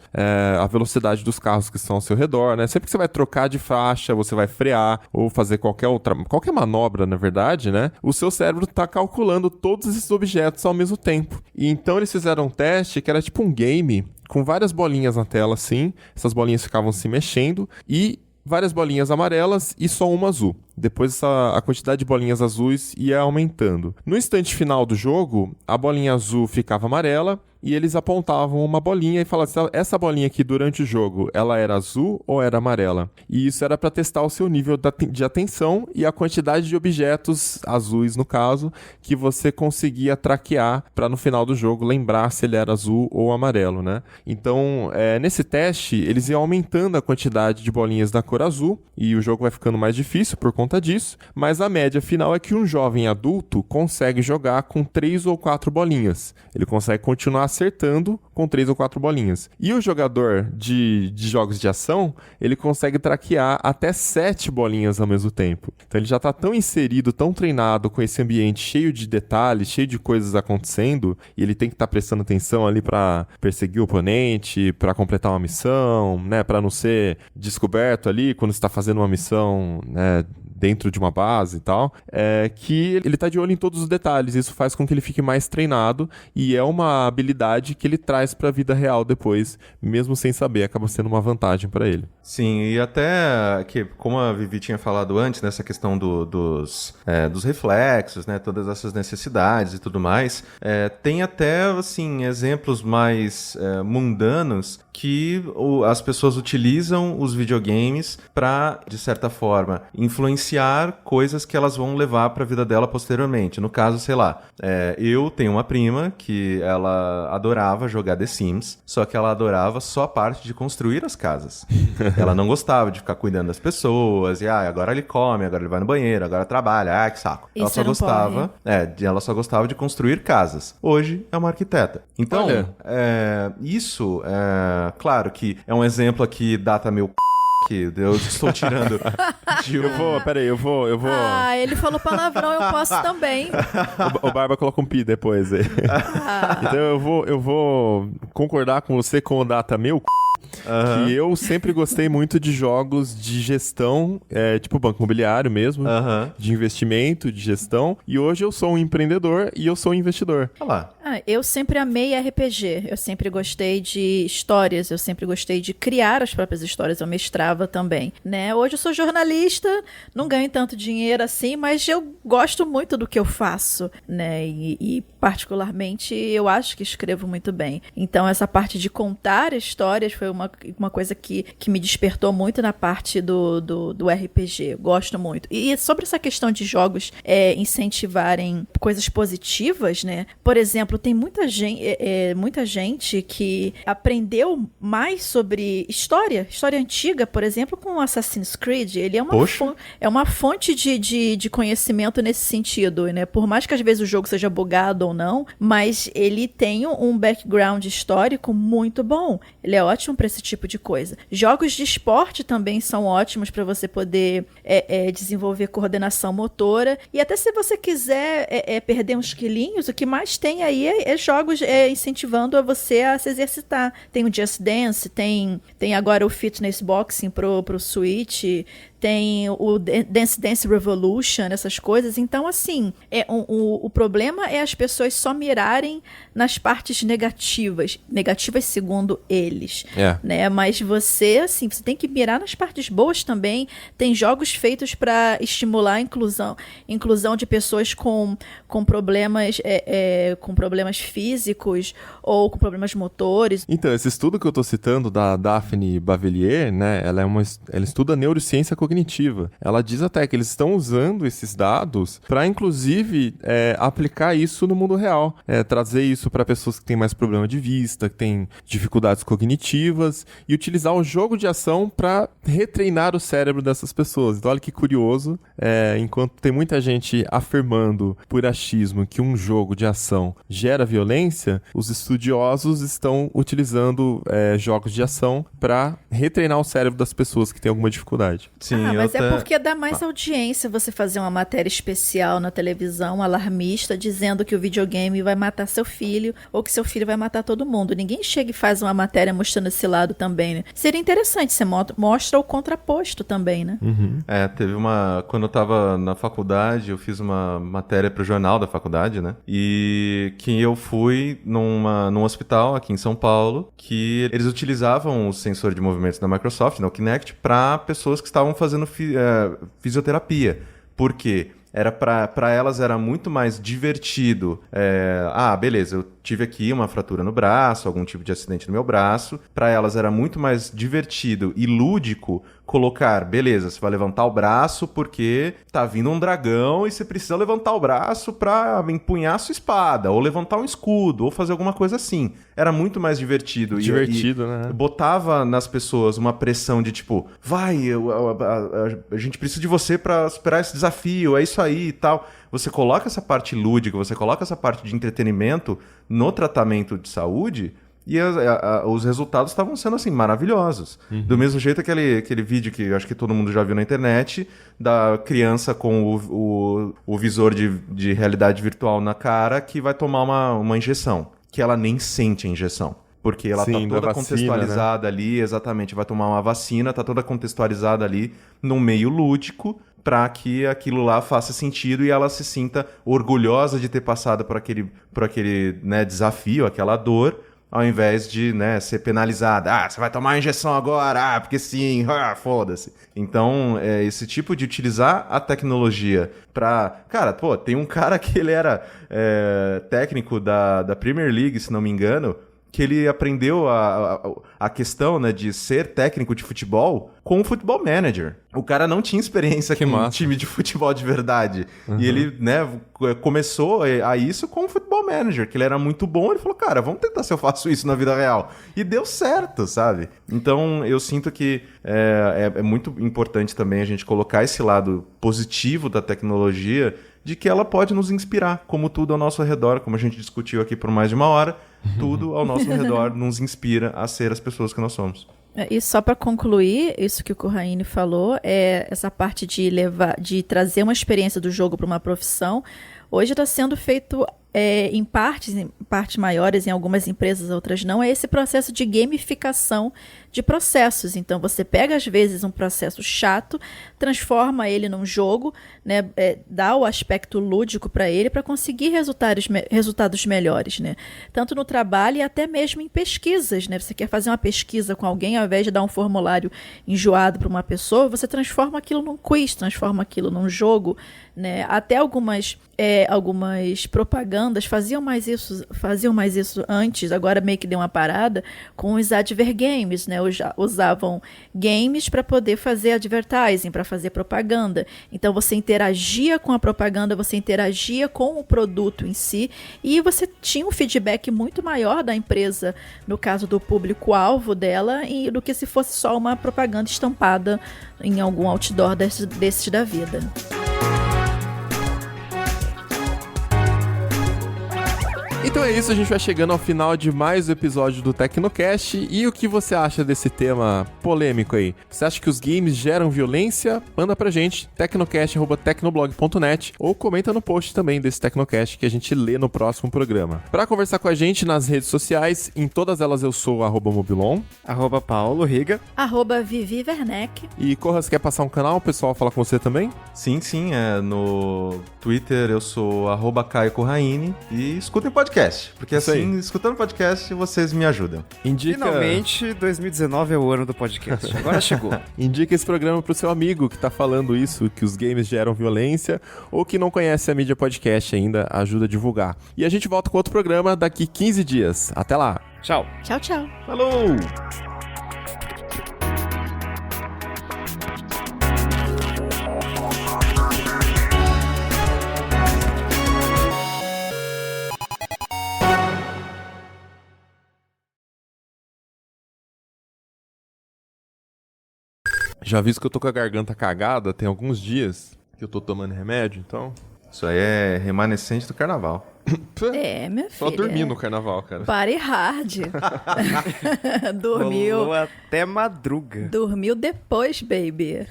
a velocidade dos carros que estão ao seu redor, né? Sempre que você vai trocar de faixa, você vai frear ou fazer qualquer manobra, na verdade, né? O seu cérebro está calculando todos esses objetos ao mesmo tempo. E então eles fizeram um teste que era tipo um game com várias bolinhas na tela, assim. Essas bolinhas ficavam se mexendo e várias bolinhas amarelas e só uma azul. Depois a quantidade de bolinhas azuis ia aumentando. No instante final do jogo, a bolinha azul ficava amarela e eles apontavam uma bolinha e falavam, essa bolinha aqui durante o jogo, ela era azul ou era amarela? E isso era para testar o seu nível de atenção e a quantidade de objetos azuis, no caso, que você conseguia traquear para no final do jogo lembrar se ele era azul ou amarelo, né? Então, nesse teste, eles iam aumentando a quantidade de bolinhas da cor azul e o jogo vai ficando mais difícil por conta disso, mas a média final é que um jovem adulto consegue jogar com 3 ou 4 bolinhas. Ele consegue continuar acertando com 3 ou 4 bolinhas. E o jogador de jogos de ação, ele consegue traquear até 7 bolinhas ao mesmo tempo. Então ele já está tão inserido, tão treinado com esse ambiente cheio de detalhes, cheio de coisas acontecendo, e ele tem que estar prestando atenção ali para perseguir o oponente, para completar uma missão, né, para não ser descoberto ali quando está fazendo uma missão, né, dentro de uma base e tal, que ele tá de olho em todos os detalhes. Isso faz com que ele fique mais treinado e é uma habilidade que ele traz para a vida real depois, mesmo sem saber, acaba sendo uma vantagem para ele. Sim, e até que, como a Vivi tinha falado antes, nessa questão dos reflexos, né, todas essas necessidades e tudo mais, tem até, assim, exemplos mais mundanos que as pessoas utilizam os videogames para, de certa forma, influenciar coisas que elas vão levar para a vida dela posteriormente. No caso, sei lá, eu tenho uma prima que ela adorava jogar The Sims, só que ela adorava só a parte de construir as casas. Ela não gostava de ficar cuidando das pessoas, e agora ele come, agora ele vai no banheiro, agora trabalha, que saco. Ela só gostava de construir casas. Hoje é uma arquiteta. Então, isso Claro que é um exemplo aqui, data meu que eu estou tirando de eu vou... Ah, ele falou palavrão, eu posso também. O Barba coloca um pi depois aí. Então eu vou concordar com você com o data meu que eu sempre gostei muito de jogos de gestão, tipo banco imobiliário mesmo, de investimento, de gestão, e hoje eu sou um empreendedor e eu sou um investidor. Olha lá. Eu sempre amei RPG, eu sempre gostei de histórias, eu sempre gostei de criar as próprias histórias, eu mestrava também, né? Hoje eu sou jornalista, não ganho tanto dinheiro assim, mas eu gosto muito do que eu faço, né? E particularmente eu acho que escrevo muito bem. Então essa parte de contar histórias foi uma coisa que me despertou muito na parte do RPG, eu gosto muito. E sobre essa questão de jogos incentivarem coisas positivas, né? Por exemplo, tem muita gente que aprendeu mais sobre história antiga, por exemplo, com Assassin's Creed. Ele é uma fonte de conhecimento nesse sentido, né? Por mais que às vezes o jogo seja bugado ou não, mas ele tem um background histórico muito bom. Ele é ótimo para esse tipo de coisa. Jogos de esporte também são ótimos para você poder desenvolver coordenação motora. E até se você quiser perder uns quilinhos, o que mais tem aí jogos incentivando a você a se exercitar. Tem o Just Dance, tem agora o Fitness Boxing pro Switch, tem o Dance Revolution, essas coisas. Então, assim, o problema é as pessoas só mirarem nas partes negativas segundo eles, né? Mas você tem que mirar nas partes boas também. Tem jogos feitos para estimular a inclusão de pessoas com problemas físicos ou com problemas motores. Então, esse estudo que eu tô citando da Daphne Bavelier, né, ela estuda neurociência cognitiva. Ela diz até que eles estão usando esses dados para, inclusive, aplicar isso no mundo real. Trazer isso para pessoas que têm mais problema de vista, que têm dificuldades cognitivas, e utilizar o jogo de ação para retreinar o cérebro dessas pessoas. Então, olha que curioso. Enquanto tem muita gente afirmando por achismo que um jogo de ação gera violência, os estudiosos estão utilizando jogos de ação para retreinar o cérebro das pessoas que têm alguma dificuldade. Sim, mas porque dá mais audiência você fazer uma matéria especial na televisão, alarmista, dizendo que o videogame vai matar seu filho ou que seu filho vai matar todo mundo. Ninguém chega e faz uma matéria mostrando esse lado também, né? Seria interessante, você mostra o contraposto também, né? Teve quando eu tava na faculdade, eu fiz uma matéria pro jornal da faculdade, né? E que eu fui num hospital aqui em São Paulo, que eles utilizavam o sensor de movimentos da Microsoft, né, o Kinect, para pessoas que estavam fazendo fisioterapia. Por quê? Para elas era muito mais divertido. Beleza, eu tive aqui uma fratura no braço, algum tipo de acidente no meu braço. Para elas era muito mais divertido e lúdico colocar, beleza, você vai levantar o braço porque tá vindo um dragão e você precisa levantar o braço para empunhar a sua espada, ou levantar um escudo, ou fazer alguma coisa assim. Era muito mais divertido. Né? Botava nas pessoas uma pressão de tipo, a gente precisa de você para superar esse desafio, é isso aí e tal. Você coloca essa parte lúdica, você coloca essa parte de entretenimento no tratamento de saúde, e os resultados estavam sendo, assim, maravilhosos. Do mesmo jeito aquele vídeo que eu acho que todo mundo já viu na internet, da criança com o visor de realidade virtual na cara, que vai tomar uma injeção, que ela nem sente a injeção. Porque ela tá toda contextualizada, né? Ali, exatamente, vai tomar uma vacina, tá toda contextualizada ali, num meio lúdico, para que aquilo lá faça sentido e ela se sinta orgulhosa de ter passado por aquele né, desafio, aquela dor, ao invés de, né, ser penalizada. Você vai tomar uma injeção agora, porque sim, foda-se. Então, esse tipo de utilizar a tecnologia pra... Cara, tem um cara que ele era técnico da Premier League, se não me engano, que ele aprendeu a questão, né, de ser técnico de futebol com o Football Manager. O cara não tinha experiência com um time de futebol de verdade. E ele, né, começou a isso com o Football Manager, que ele era muito bom. Ele falou, cara, vamos tentar se eu faço isso na vida real. E deu certo, sabe? Então, eu sinto que é muito importante também a gente colocar esse lado positivo da tecnologia de que ela pode nos inspirar, como tudo ao nosso redor, como a gente discutiu aqui por mais de uma hora, tudo ao nosso redor nos inspira a ser as pessoas que nós somos. E só para concluir, isso que o Corraine falou, é essa parte de trazer uma experiência do jogo para uma profissão, hoje está sendo feito em partes maiores, em algumas empresas, outras não, é esse processo de gamificação de processos. Então, você pega, às vezes, um processo chato, transforma ele num jogo, né, dá o aspecto lúdico para ele, para conseguir resultados melhores, né? Tanto no trabalho e até mesmo em pesquisas, né? Você quer fazer uma pesquisa com alguém, ao invés de dar um formulário enjoado para uma pessoa, você transforma aquilo num quiz, transforma aquilo num jogo, né? Até algumas propagandas faziam mais isso antes, agora meio que deu uma parada com os advergames, né? Usavam games para poder fazer advertising, para fazer propaganda. Então você interagia com a propaganda, você interagia com o produto em si e você tinha um feedback muito maior da empresa, no caso do público-alvo dela, do que se fosse só uma propaganda estampada em algum outdoor desses da vida. Então é isso, a gente vai chegando ao final de mais um episódio do Tecnocast. E o que você acha desse tema polêmico aí? Você acha que os games geram violência? Manda pra gente, tecnocast@tecnoblog.net, ou comenta no post também desse Tecnocast que a gente lê no próximo programa. Pra conversar com a gente nas redes sociais, em todas elas eu sou @mobilon. @Paulo Riga. @Vivi Werneck. E Corras, quer passar um canal? O pessoal fala com você também? Sim, no Twitter eu sou @Caio Corraine e escutem podcast, porque Isso assim, aí. escutando podcast, vocês me ajudam. Finalmente, 2019 é o ano do podcast. Agora chegou. Indica esse programa pro seu amigo que tá falando isso, que os games geram violência, ou que não conhece a mídia podcast ainda, ajuda a divulgar. E a gente volta com outro programa daqui 15 dias. Até lá! Tchau. Tchau, tchau. Falou! Já visto que eu tô com a garganta cagada, tem alguns dias que eu tô tomando remédio, então... Isso aí é remanescente do carnaval. Meu filho. Só dormir no carnaval, cara. Party hard. Dormiu. Rolou até madruga. Dormiu depois, baby.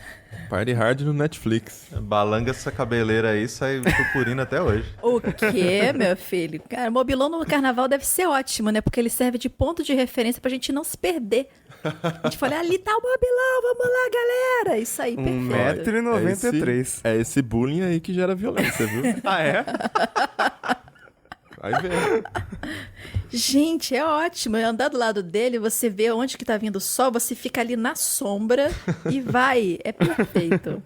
Party hard no Netflix. Balanga essa cabeleira aí, sai purpurina até hoje. O quê, meu filho? Cara, Mobilon no carnaval deve ser ótimo, né? Porque ele serve de ponto de referência pra gente não se perder. A gente fala, ali tá o Mobilon, vamos lá, galera. Isso aí, perfeito. 1,93 m. É esse bullying aí que gera violência, viu? Ah, é? Vai ver. Gente, é ótimo. Andar do lado dele, você vê onde que tá vindo o sol, você fica ali na sombra e vai. É perfeito.